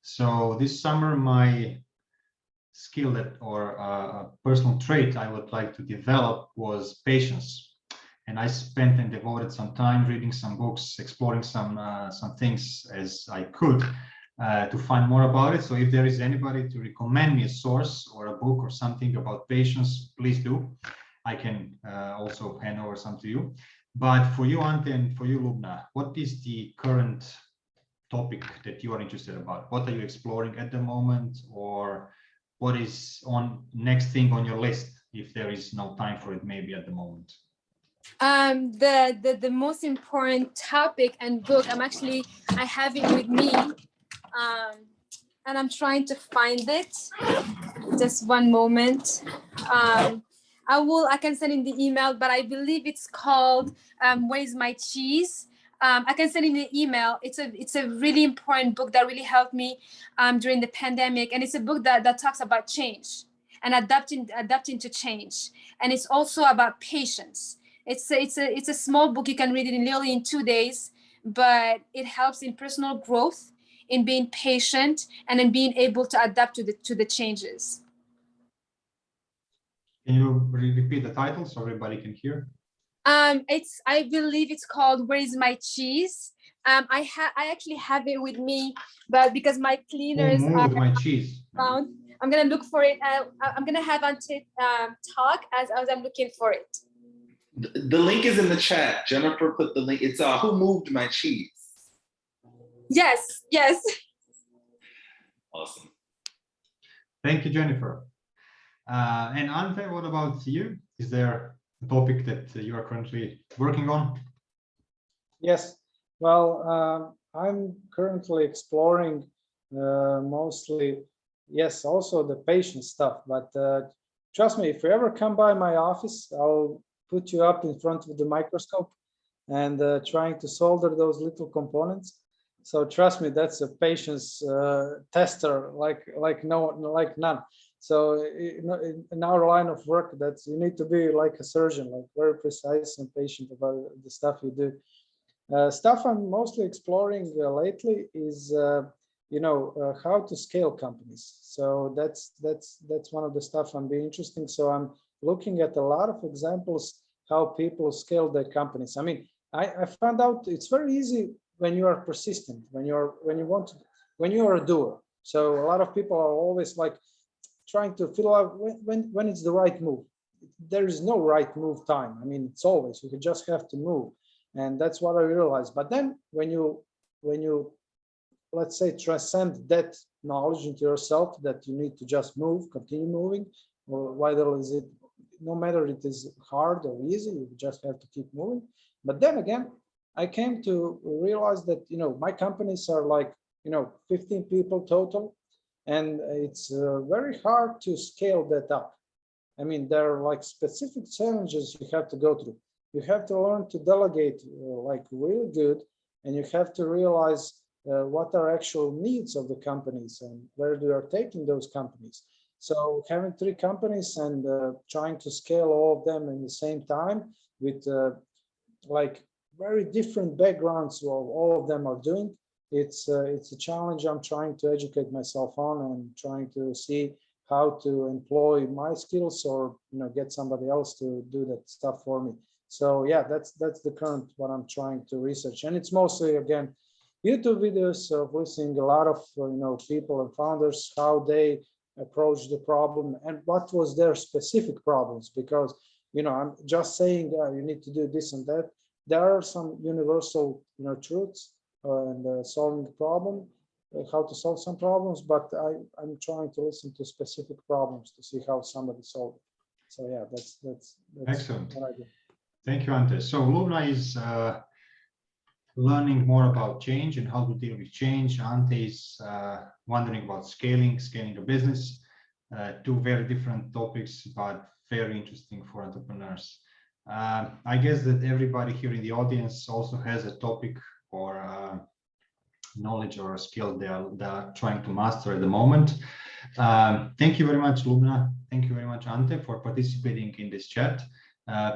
So this summer, my skill or a personal trait I would like to develop was patience. And I spent and devoted some time reading some books, exploring some things as I could to find more about it. So if there is anybody to recommend me a source or a book or something about patience, please do. I can also hand over some to you. But for you, Ante, and for you, Loubna, what is the current topic that you are interested about? What are you exploring at the moment, or what is on next thing on your list if there is no time for it maybe at the moment? The most important topic and book, I have it with me, and I'm trying to find it. Just one moment. I can send in the email, but I believe it's called Where's My Cheese? I can send in the email. It's a really important book that really helped me during the pandemic, and it's a book that talks about change and adapting to change, and it's also about patience. It's a small book. You can read it nearly in 2 days, but it helps in personal growth, in being patient, and in being able to adapt to the changes. Can you repeat the title so everybody can hear? I believe it's called Where's My Cheese? I actually have it with me, but because my cleaners are my cheese found, I'm gonna look for it. I'm gonna have Ante talk as I'm looking for it. The link is in the chat. Jennifer put the link. It's Who Moved My Cheese? Yes. Awesome. Thank you, Jennifer. And Ante, what about you? Is there a topic that you are currently working on? Yes. Well, I'm currently exploring mostly, yes, also the patient stuff. But trust me, if you ever come by my office, I'll put you up in front of the microscope and trying to solder those little components. So trust me, that's a patience tester like none. So in our line of work, that's you need to be like a surgeon, like very precise and patient about the stuff you do. Stuff I'm mostly exploring lately is how to scale companies. So that's one of the stuff I'm being interesting. So I'm looking at a lot of examples how people scale their companies. I mean, I found out it's very easy when you are persistent, when you are a doer. So a lot of people are always like trying to figure out when it's the right move. There is no right move time. I mean, it's always, you just have to move. And that's what I realized. But then when you let's say transcend that knowledge into yourself that you need to just move, continue moving, or whether is it, no matter it is hard or easy, you just have to keep moving. But then again, I came to realize that, my companies are like, 15 people total, and it's very hard to scale that up. I mean, there are like specific challenges you have to go through. You have to learn to delegate like really good, and you have to realize what are actual needs of the companies and where they are taking those companies. So having 3 companies and trying to scale all of them in the same time with like very different backgrounds of all of them are doing, it's a challenge I'm trying to educate myself on and trying to see how to employ my skills or get somebody else to do that stuff for me. So yeah, that's the current what I'm trying to research, and it's mostly again YouTube videos of listening a lot of people and founders, how they approach the problem and what was their specific problems, because I'm just saying you need to do this and that. There are some universal truths and solving the problem, how to solve some problems, but I'm trying to listen to specific problems to see how somebody solved it. So yeah, that's excellent. what I do. Thank you, Ante. So Loubna is learning more about change and how to deal with change. Ante is wondering about scaling a business. 2 very different topics, but very interesting for entrepreneurs. I guess that everybody here in the audience also has a topic or knowledge or a skill they are trying to master at the moment. Thank you very much, Loubna. Thank you very much, Ante, for participating in this chat.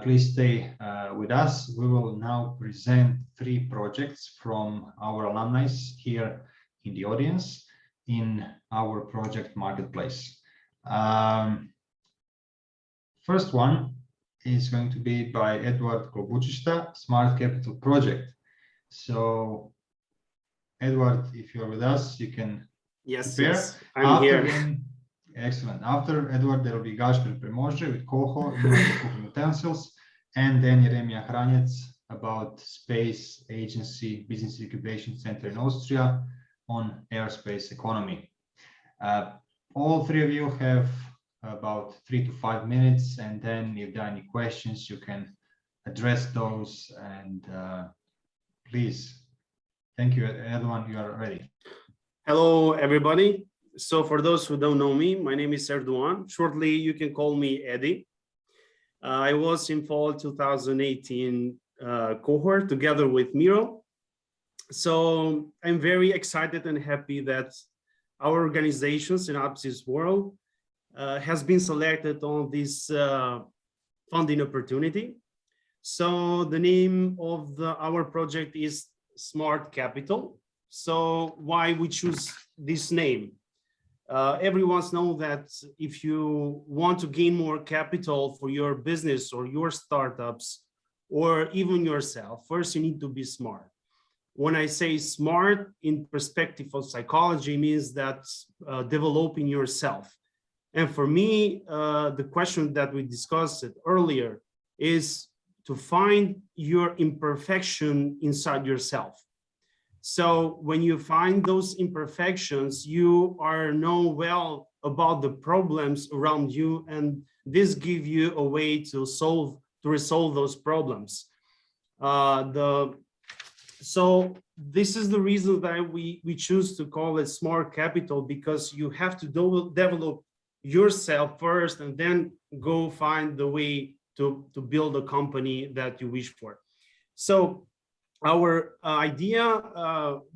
Please stay with us. We will now present 3 projects from our alumni here in the audience in our project marketplace. First one is going to be by Edward Klobuchista, Smart Capital Project. So, Edward, if you're with us, you can prepare. Yes, I'm here. Excellent. After Edward, there will be Gašper Premože with Koho, innovative cooking utensils, and then Jeremia Hranjec about Space Agency Business Incubation Center in Austria on airspace economy. All 3 of you have about 3 to 5 minutes, and then if there are any questions, you can address those. And please, thank you, everyone. You are ready. Hello, everybody. So for those who don't know me, my name is Erdogan. Shortly, you can call me Eddie. I was in fall 2018 cohort together with Miro. So I'm very excited and happy that our organization, Synopsis World, has been selected on this funding opportunity. So the name of our project is Smart Capital. So why we choose this name? Everyone knows that if you want to gain more capital for your business or your startups, or even yourself, first you need to be smart. When I say smart in perspective of psychology, means that developing yourself. And for me, the question that we discussed earlier is to find your imperfection inside yourself. So when you find those imperfections, you know well about the problems around you, and this gives you a way to resolve those problems. So this is the reason that we choose to call it Smart Capital, because you have to develop yourself first and then go find the way to build a company that you wish for. So our idea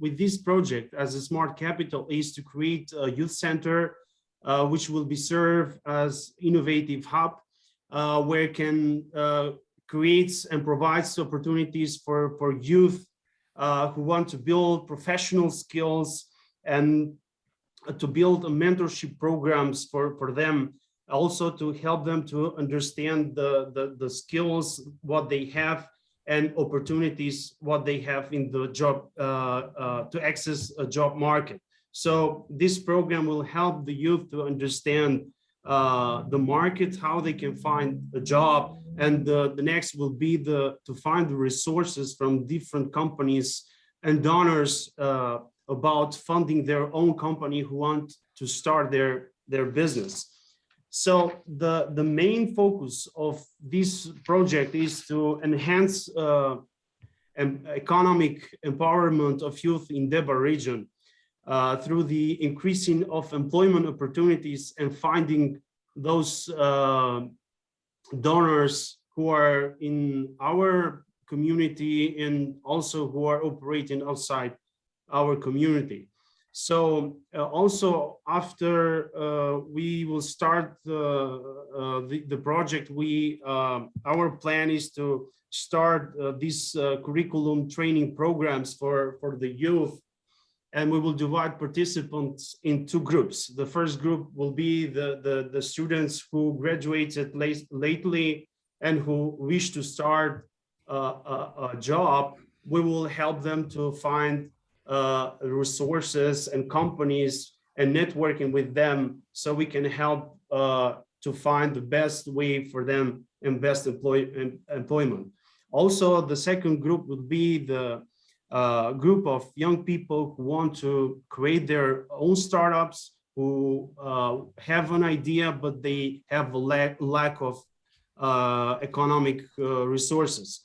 with this project as a Smart Capital is to create a youth center which will be served as innovative hub where can create and provides opportunities for youth who want to build professional skills and to build a mentorship programs for them, also to help them to understand the skills, what they have, and opportunities, what they have in the job, to access a job market. So this program will help the youth to understand the market, how they can find a job, and the next will be to find the resources from different companies and donors about funding their own company who want to start their business. So the main focus of this project is to enhance economic empowerment of youth in Debar region through the increasing of employment opportunities and finding those donors who are in our community and also who are operating outside our community. So also after we will start the project, our plan is to start these curriculum training programs for the youth, and we will divide participants in 2 groups. The first group will be the students who graduated lately and who wish to start a job. We will help them to find resources and companies and networking with them, so we can help to find the best way for them and best employment. Also, the second group would be the group of young people who want to create their own startups, who have an idea, but they have a lack of economic resources.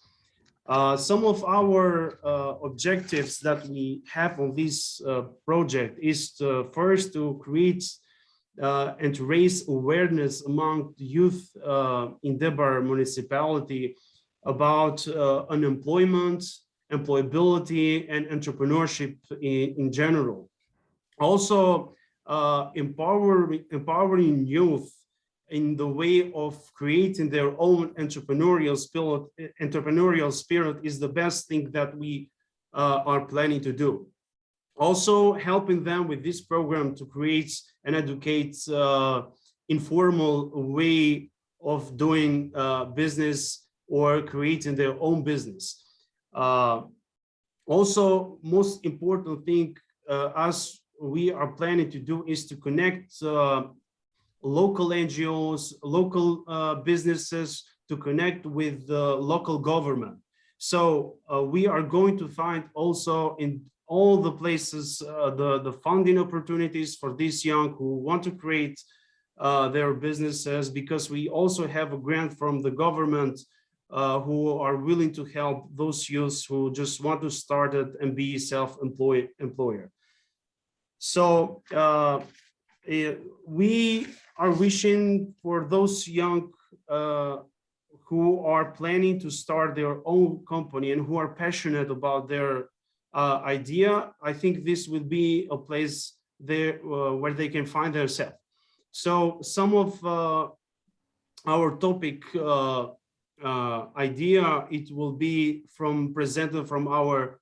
Some of our objectives that we have on this project is first to create and to raise awareness among the youth in Debar municipality about unemployment, employability, and entrepreneurship in general. Also, empowering youth in the way of creating their own entrepreneurial spirit is the best thing that we are planning to do. Also helping them with this program to create and educate informal way of doing business or creating their own business. Also, most important thing as we are planning to do is to connect local NGOs, local businesses, to connect with the local government. So we are going to find also in all the places the funding opportunities for these young who want to create their businesses, because we also have a grant from the government who are willing to help those youths who just want to start it and be employer. So we are wishing for those young who are planning to start their own company and who are passionate about their idea. I think this will be a place there where they can find themselves. So some of our topic idea, it will be presented from our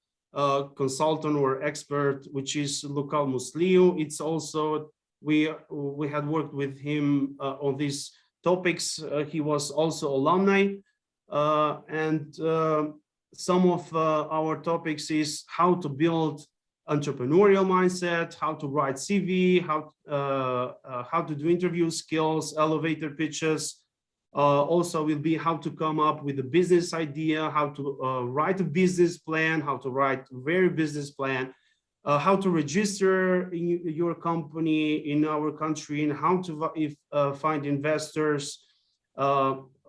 consultant or expert, which is Luca Musliu. It's also, we had worked with him on these topics. He was also alumni, and some of our topics is how to build entrepreneurial mindset, how to write CV, how to do interview skills, elevator pitches. Also will be how to come up with a business idea, how to write a business plan, how to write a very business plan, how to register your company in our country, and how to find investors.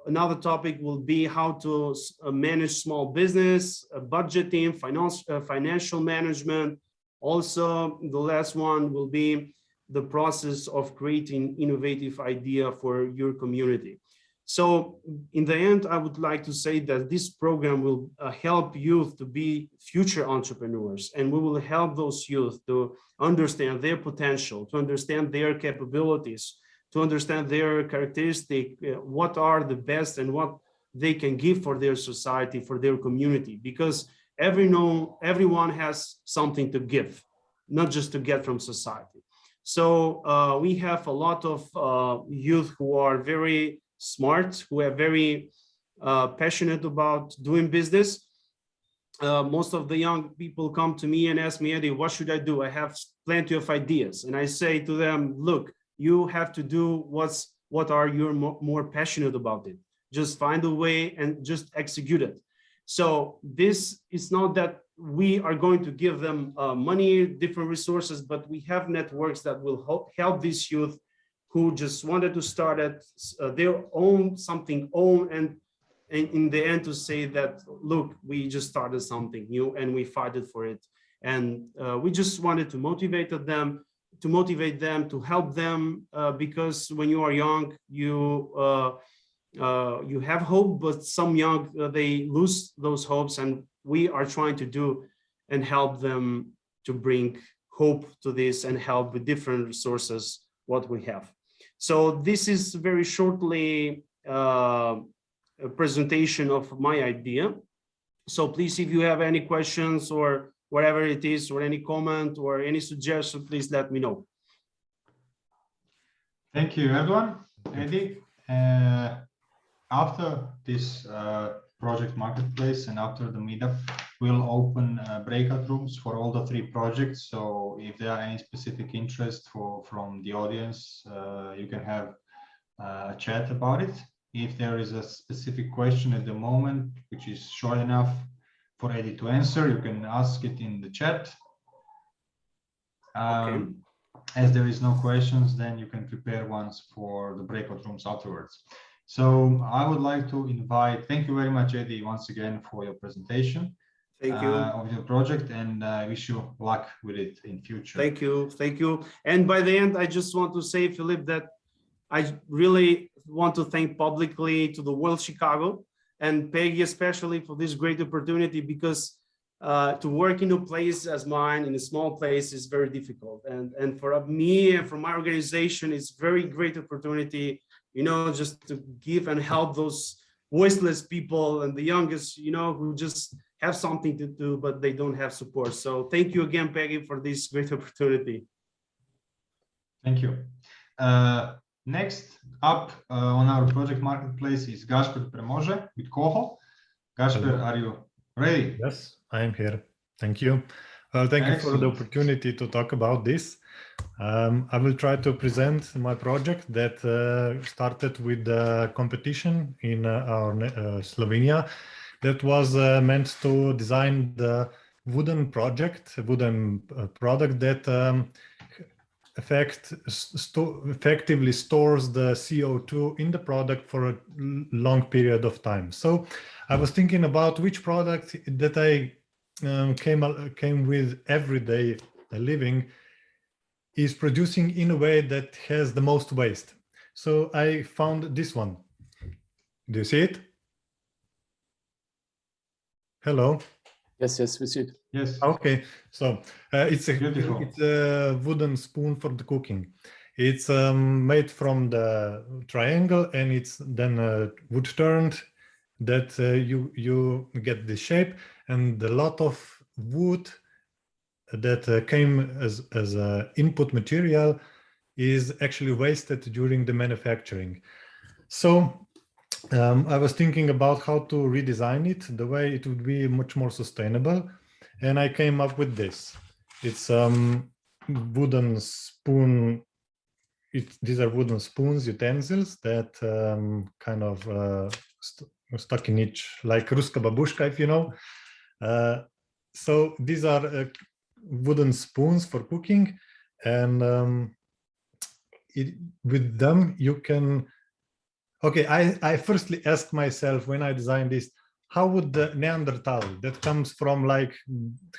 Another topic will be how to manage small business, budgeting, financial management. Also, the last one will be the process of creating innovative idea for your community. So in the end, I would like to say that this program will help youth to be future entrepreneurs, and we will help those youth to understand their potential, to understand their capabilities, to understand their characteristics, what are the best and what they can give for their society, for their community, because everyone has something to give, not just to get from society. So we have a lot of youth who are very smart, who are very passionate about doing business. Most of the young people come to me and ask me, Eddie, what should I do? I have plenty of ideas. And I say to them, look, you have to do what are you more passionate about it. Just find a way and just execute it. So this is not that we are going to give them money, different resources, but we have networks that will help these youth who just wanted to start at their own, and in the end to say that, look, we just started something new and we fight for it. And we just wanted to motivate them, to help them, because when you are young, you have hope, but some young, they lose those hopes, and we are trying to do and help them to bring hope to this and help with different resources what we have. So this is very shortly a presentation of my idea. So please, if you have any questions or whatever it is, or any comment or any suggestion, please let me know. Thank you, everyone. Eddie, after this project marketplace and after the meetup, we'll open breakout rooms for all the 3 projects. So if there are any specific interest from the audience, you can have a chat about it. If there is a specific question at the moment, which is short enough for Eddie to answer, you can ask it in the chat. Okay. As there is no questions, then you can prepare ones for the breakout rooms afterwards. So I would like to invite, thank you very much, Eddie, once again for your presentation. Thank you. Of your project, and I wish you luck with it in future. Thank you. And by the end, I just want to say, Filip, that I really want to thank publicly to the World Chicago and Peggy especially for this great opportunity, because to work in a place as mine, in a small place, is very difficult. And for me and for my organization, it's very great opportunity, you know, just to give and help those voiceless people and the youngest, you know, who just have something to do, but they don't have support. So thank you again, Peggy, for this great opportunity. Thank you. Next up on our project marketplace is Gasper Premože with Koho. Gasper, are you ready? Yes, I am here. Thank you. Thank you for the opportunity to talk about this. I will try to present my project that started with the competition in our Slovenia that was meant to design the wooden product that effectively stores the CO2 in the product for a long period of time. So I was thinking about which product that I came with everyday living is producing in a way that has the most waste. So I found this one. Do you see it? Hello. Yes, we see it. Yes. Okay, so it's a wooden spoon for the cooking. It's made from the triangle, and it's then wood turned that you get the shape, and a lot of wood that came as input material is actually wasted during the manufacturing. So I was thinking about how to redesign it the way it would be much more sustainable, and I came up with this. It's wooden spoon. These are wooden spoons, utensils that kind of stuck in each, like Ruska babushka, if you know. So these are wooden spoons for cooking, and with them you can. Okay, I firstly asked myself when I designed this, how would the Neanderthal that comes from like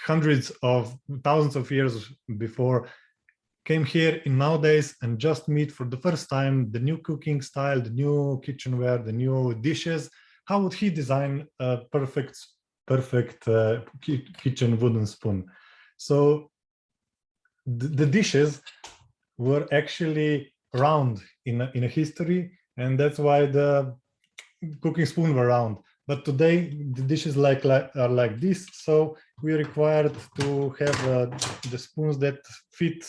hundreds of thousands of years before came here in nowadays and just meet for the first time the new cooking style, the new kitchenware, the new dishes, how would he design a perfect kitchen wooden spoon? So the dishes were actually round in a history, and that's why the cooking spoon were round. But today the dishes are like this, so we are required to have the spoons that fit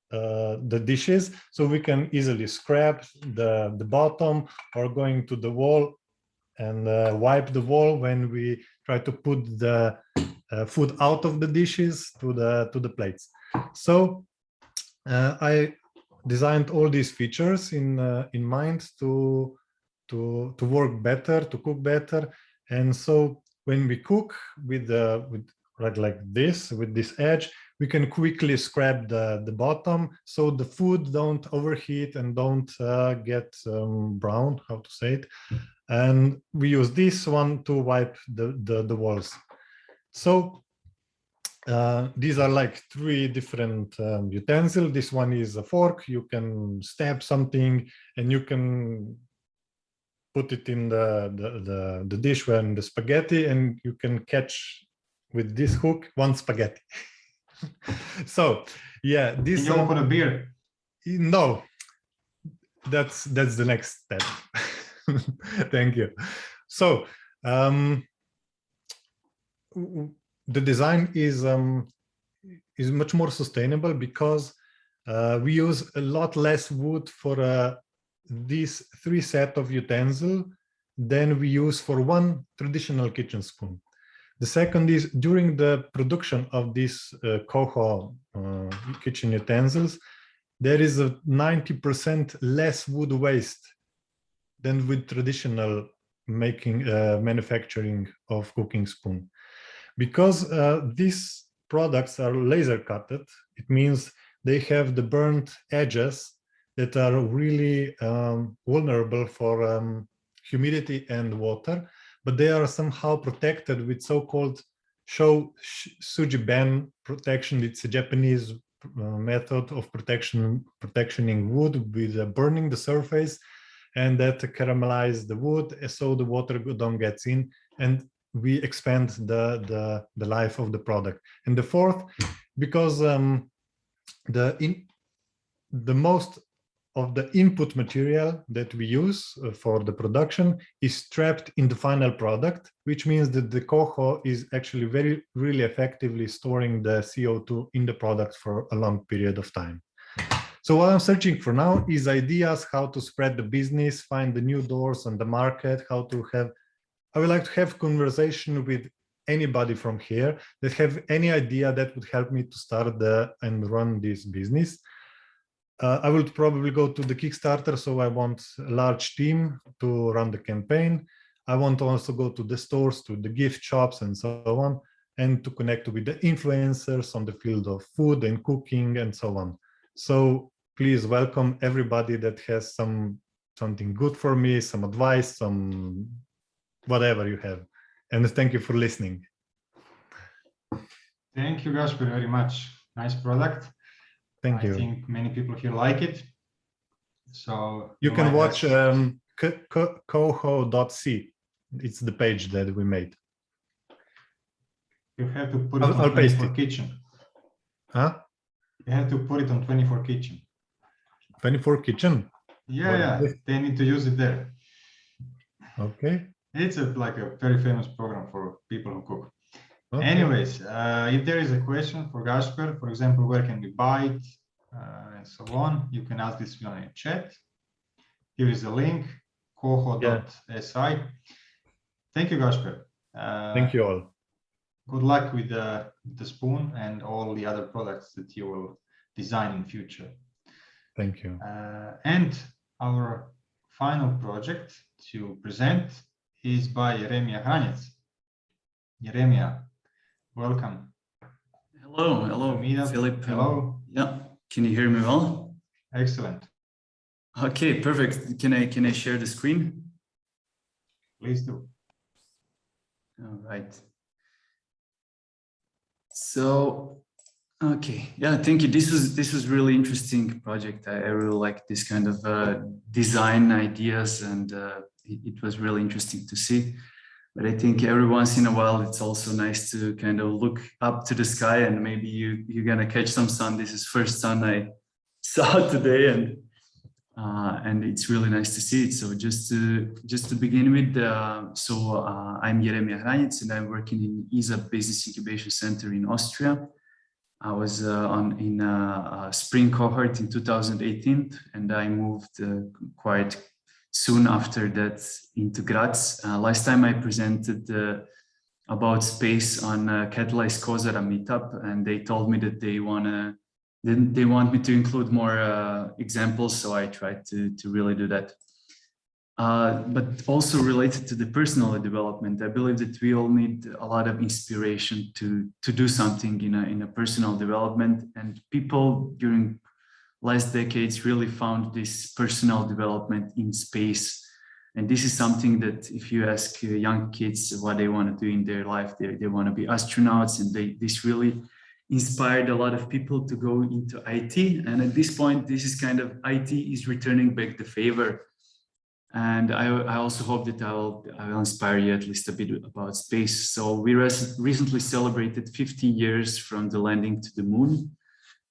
the dishes, so we can easily scrap the bottom or going to the wall and wipe the wall when we try to put the food out of the dishes to the plates. So I designed all these features in mind to work better, to cook better. And so when we cook with like this, with this edge, we can quickly scrap the bottom so the food don't overheat and don't get brown, how to say it. And we use this one to wipe the walls. So these are like three different utensils. This one is a fork. You can stab something and you can put it in the dish when the spaghetti, and you can catch with this hook one spaghetti. So yeah, this. Can you open a beer? No, that's the next step. Thank you. So the design is much more sustainable because we use a lot less wood for these three set of utensils than we use for one traditional kitchen spoon. The second is during the production of these Koho kitchen utensils, there is a 90% less wood waste than with traditional manufacturing of cooking spoon. Because these products are laser cutted, it means they have the burnt edges that are really vulnerable for humidity and water, but they are somehow protected with so-called Sujiban protection. It's a Japanese method of protectioning wood with burning the surface, and that caramelize the wood so the water don't get in. And we expand the life of the product. And the fourth, because the most of the input material that we use for the production is trapped in the final product, which means that the coho is actually really effectively storing the CO2 in the product for a long period of time. So what I'm searching for now is ideas how to spread the business, find the new doors on the market, how to have, I would like to have conversation with anybody from here that have any idea that would help me to start and run this business. I will probably go to the Kickstarter, so I want a large team to run the campaign. I want to also go to the stores, to the gift shops and so on, and to connect with the influencers on the field of food and cooking and so on. So please welcome everybody that has something good for me, some advice, some whatever you have. And thank you for listening. Thank you, Gasper, very much. Nice product. Thank you. I think many people here like it. So you can watch coho.c. It's the page that we made. You have to put it on 24 Kitchen. Huh? You have to put it on 24 Kitchen. 24 Kitchen? Yeah, they need to use it there. Okay. It's like a very famous program for people who cook. Okay. Anyways, if there is a question for Gasper, for example, where can we buy it, and so on, you can ask this on a chat. Here is a link, coho.si. Thank you, Gasper. Thank you all. Good luck with the spoon and all the other products that you will design in future. Thank you. And our final project to present is by Xenia Homes. Xenia, welcome. Hello, Filip. Hello. Yeah, can you hear me well? Excellent. Okay, perfect. Can I share the screen? Please do. All right. So, okay, yeah, thank you. This was really interesting project. I really like this kind of design ideas, and it was really interesting to see. But I think every once in a while, it's also nice to kind of look up to the sky, and maybe you're gonna catch some sun. This is first sun I saw today, and it's really nice to see it. So just to begin with, I'm Xenia Homes, and I'm working in ISA Business Incubation Center in Austria. I was in a spring cohort in 2018, and I moved quite soon after that into Graz. Last time I presented about space on Catalyze Kozara meetup, and they told me that they want me to include more examples, so I tried to really do that. But also related to the personal development, I believe that we all need a lot of inspiration to do something in a personal development, and people during last decades really found this personal development in space. And this is something that if you ask young kids what they want to do in their life, they want to be astronauts, and this really inspired a lot of people to go into IT. And at this point, this is kind of IT is returning back the favor. And I also hope that I will inspire you at least a bit about space. So we recently celebrated 50 years from the landing to the moon.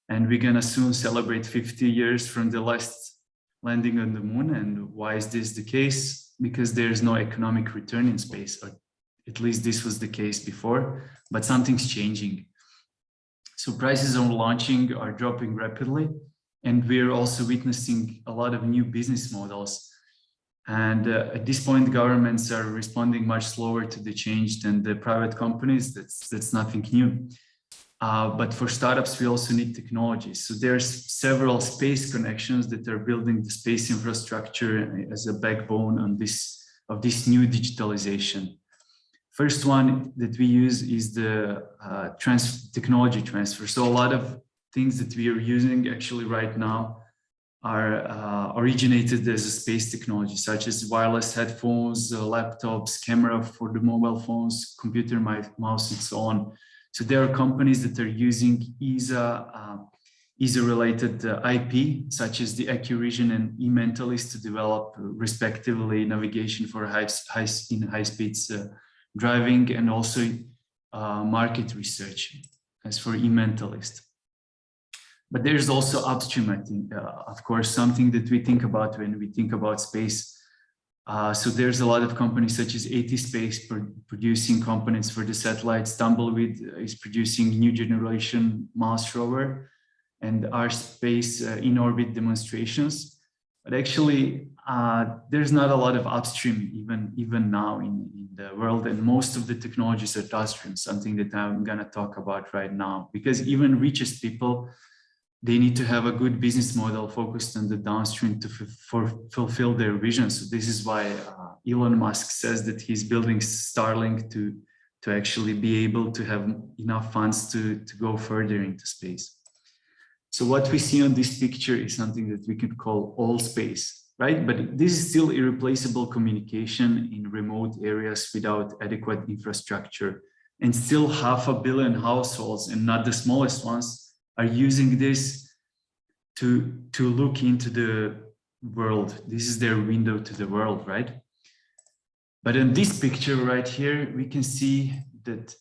And we're gonna soon celebrate 50 years from the last landing on the moon. And why is this the case? Because there's no economic return in space, or at least this was the case before, but something's changing. So prices on launching are dropping rapidly, and we're also witnessing a lot of new business models. And at this point, governments are responding much slower to the change than the private companies. That's nothing new. But for startups, we also need technology. So there's several space connections that are building the space infrastructure as a backbone of this new digitalization. First one that we use is the technology transfer. So a lot of things that we are using actually right now are originated as a space technology, such as wireless headphones, laptops, camera for the mobile phones, computer mouse, and so on. So there are companies that are using ESA-related IP, such as the AccuRegion and eMentalist, to develop respectively navigation for high speeds driving, and also market research, as for eMentalist. But there's also upstream, I think, of course, something that we think about when we think about space. So there's a lot of companies such as AT Space producing components for the satellites. Tumbleweed is producing new generation Mars rover, and our space in orbit demonstrations. But actually, there's not a lot of upstream even now in the world, and most of the technologies are downstream, something that I'm gonna talk about right now, because even richest people, they need to have a good business model focused on the downstream to fulfill their vision. So this is why Elon Musk says that he's building Starlink to actually be able to have enough funds to go further into space. So what we see on this picture is something that we could call all space, right? But this is still irreplaceable communication in remote areas without adequate infrastructure. And still 500 million households, and not the smallest ones, are using this to look into the world. This is their window to the world, right? But in this picture right here, we can see that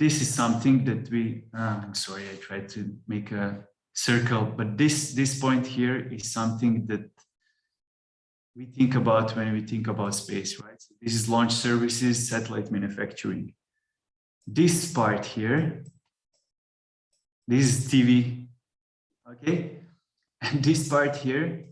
this is something that we, I'm sorry, I tried to make a circle, but this point here is something that we think about when we think about space, right? So this is launch services, satellite manufacturing. This part here, this is TV, okay? And this part here,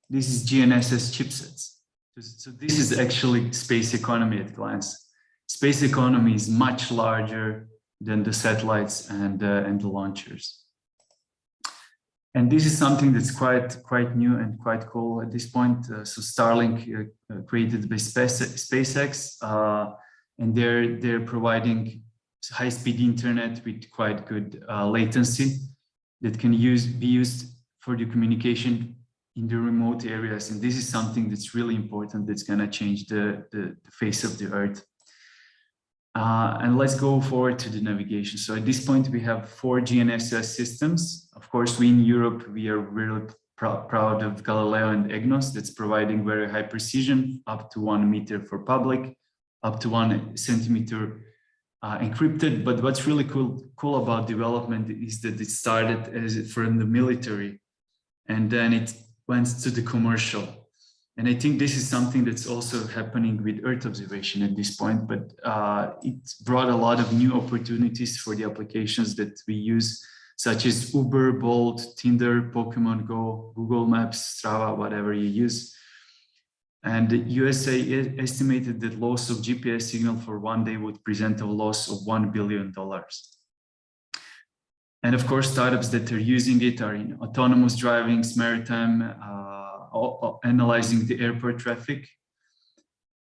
this is GNSS chipsets. So this is actually space economy at a glance. Space economy is much larger than the satellites and the launchers. And this is something that's quite new and quite cool at this point. So Starlink created by SpaceX, and they're providing high-speed internet with quite good latency that can be used for the communication in the remote areas. And this is something that's really important, that's going to change the face of the Earth. And let's go forward to the navigation. So at this point, we have 4 GNSS systems. Of course, we in Europe, we are really proud of Galileo and EGNOS, that's providing very high precision, up to 1 meter for public, up to 1 centimeter encrypted. But what's really cool about development is that it started as from the military, and then it went to the commercial. And I think this is something that's also happening with Earth observation at this point, but it brought a lot of new opportunities for the applications that we use, such as Uber, Bolt, Tinder, Pokemon Go, Google Maps, Strava, whatever you use. And the USA estimated that loss of GPS signal for 1 day would present a loss of $1 billion. And of course, startups that are using it are in autonomous driving, maritime, analyzing the airport traffic.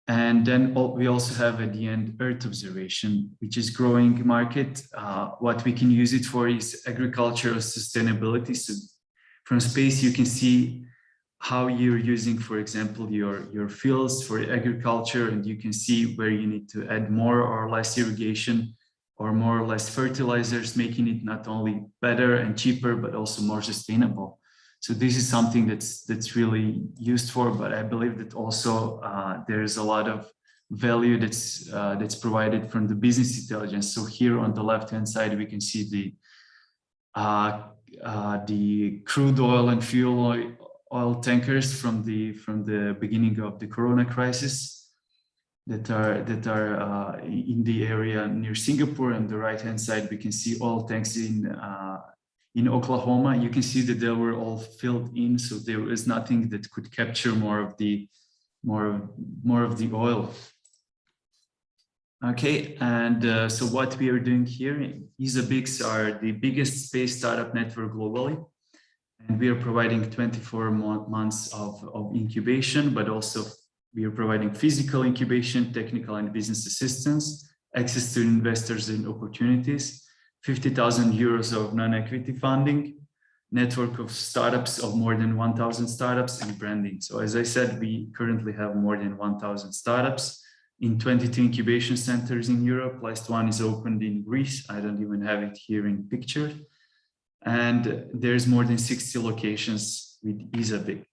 And then we also have at the end Earth observation, which is growing market. What we can use it for is agricultural sustainability. So from space, you can see how you're using, for example, your fields for agriculture, and you can see where you need to add more or less irrigation or more or less fertilizers, making it not only better and cheaper, but also more sustainable. So this is something that's really used for, but I believe that also there's a lot of value that's provided from the business intelligence. So here on the left-hand side, we can see the crude oil and fuel oil tankers from the beginning of the Corona crisis that are in the area near Singapore. On the right-hand side, we can see oil tanks in Oklahoma. You can see that they were all filled in, so there was nothing that could capture more of the oil. Okay, and so what we are doing here, EasyBix are the biggest space startup network globally, and we are providing 24 months of incubation, but also we are providing physical incubation, technical and business assistance, access to investors and opportunities, 50,000 euros of non-equity funding, network of startups of more than 1,000 startups, and branding. So as I said, we currently have more than 1,000 startups in 22 incubation centers in Europe. Last one is opened in Greece. I don't even have it here in picture. And there's more than 60 locations with EasyBix.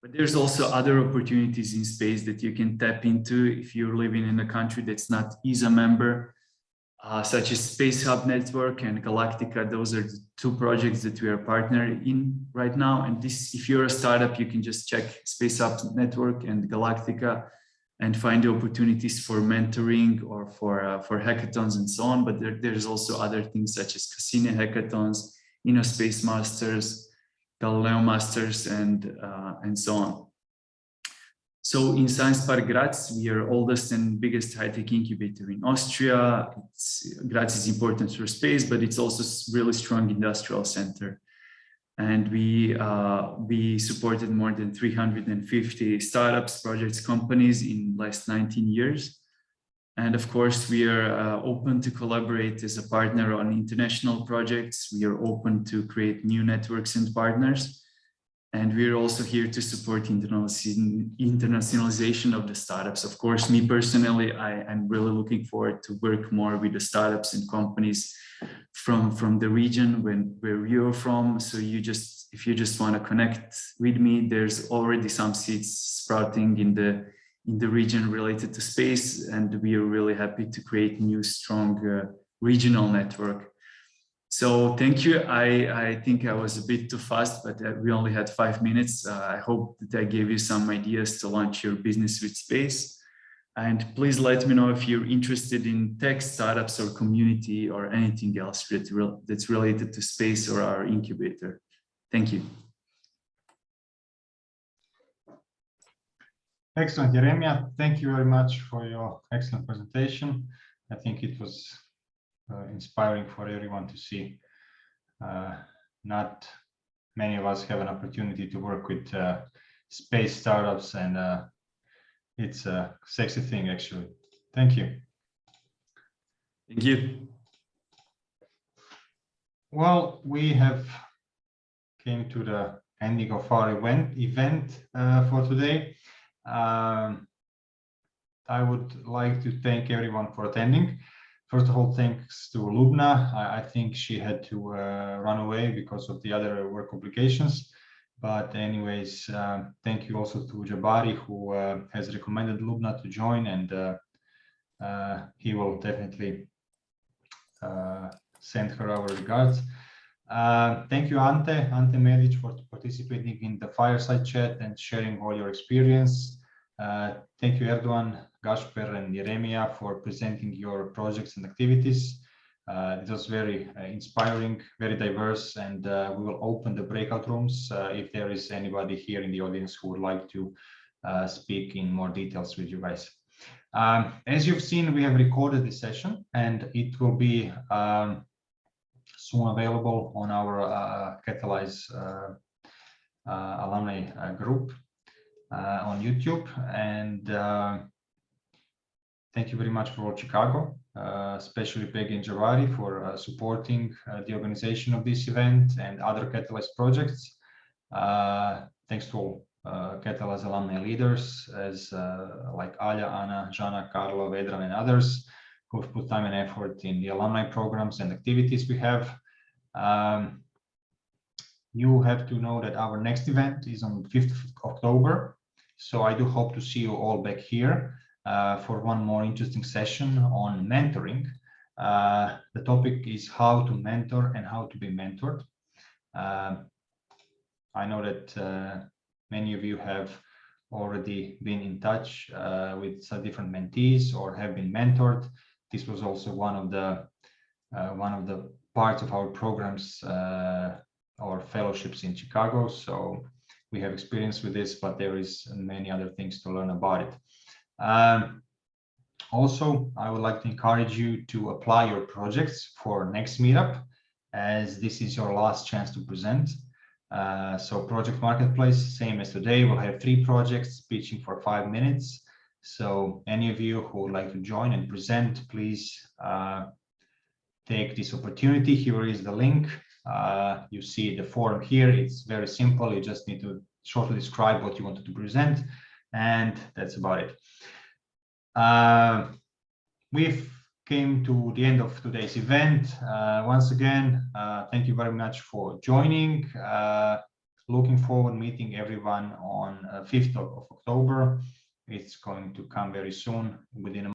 But there's also other opportunities in space that you can tap into if you're living in a country that's not ESA member, such as Space Hub Network and Galactica. Those are the two projects that we are partnered in right now. And this, if you're a startup, you can just check Space Hub Network and Galactica and find the opportunities for mentoring or for hackathons and so on. But there's also other things such as Cassini hackathons, Space Masters, Galileo Masters, and so on. So in Science Park Graz, we are oldest and biggest high-tech incubator in Austria. Graz is important for space, but it's also a really strong industrial center. And we supported more than 350 startups, projects, companies in last 19 years. And of course, we are open to collaborate as a partner on international projects. We are open to create new networks and partners. And we're also here to support internationalization of the startups. Of course, me personally, I'm really looking forward to work more with the startups and companies from the region where you're from. So if you just want to connect with me, there's already some seeds sprouting in the region related to space, and we are really happy to create new, strong regional network. So thank you. I think I was a bit too fast, but we only had 5 minutes. I hope that I gave you some ideas to launch your business with space. And please let me know if you're interested in tech, startups, or community, or anything else that's related to space or our incubator. Thank you. Excellent, Jeremia. Thank you very much for your excellent presentation. I think it was inspiring for everyone to see. Not many of us have an opportunity to work with space startups, and it's a sexy thing, actually. Thank you. Thank you. Well, we have came to the ending of our event for today. I would like to thank everyone for attending. First of all, thanks to Loubna. I think she had to run away because of the other work obligations. But anyways, thank you also to Jabari, who has recommended Loubna to join, and he will definitely send her our regards. Thank you, Ante Medic, for participating in the Fireside Chat and sharing all your experience. Thank you, Erdogan, Gasper, and Jeremia for presenting your projects and activities. It was very inspiring, very diverse, and we will open the breakout rooms if there is anybody here in the audience who would like to speak in more details with you guys. As you've seen, we have recorded this session, and it will be soon available on our Catalyze alumni group on YouTube. And thank you very much for all Chicago, especially Peggy and Javari for supporting the organization of this event and other Catalyze projects. Thanks to all Catalyze alumni leaders as like Alja, Anna, Jana, Carlo, Vedran, and others who have put time and effort in the alumni programs and activities we have. You have to know that our next event is on 5th of October. So I do hope to see you all back here for one more interesting session on mentoring. The topic is how to mentor and how to be mentored. I know that many of you have already been in touch with some different mentees or have been mentored. This was also one of the parts of our programs or fellowships in Chicago. So we have experience with this, but there is many other things to learn about it. Also, I would like to encourage you to apply your projects for next meetup, as this is your last chance to present. So Project Marketplace, same as today, we'll have 3 projects pitching for 5 minutes. So any of you who would like to join and present, please take this opportunity. Here is the link. You see the form here. It's very simple. You just need to shortly describe what you wanted to present, and that's about it. We've came to the end of today's event. Once again, thank you very much for joining. looking forward meeting everyone on 5th of October. It's going to come very soon, within a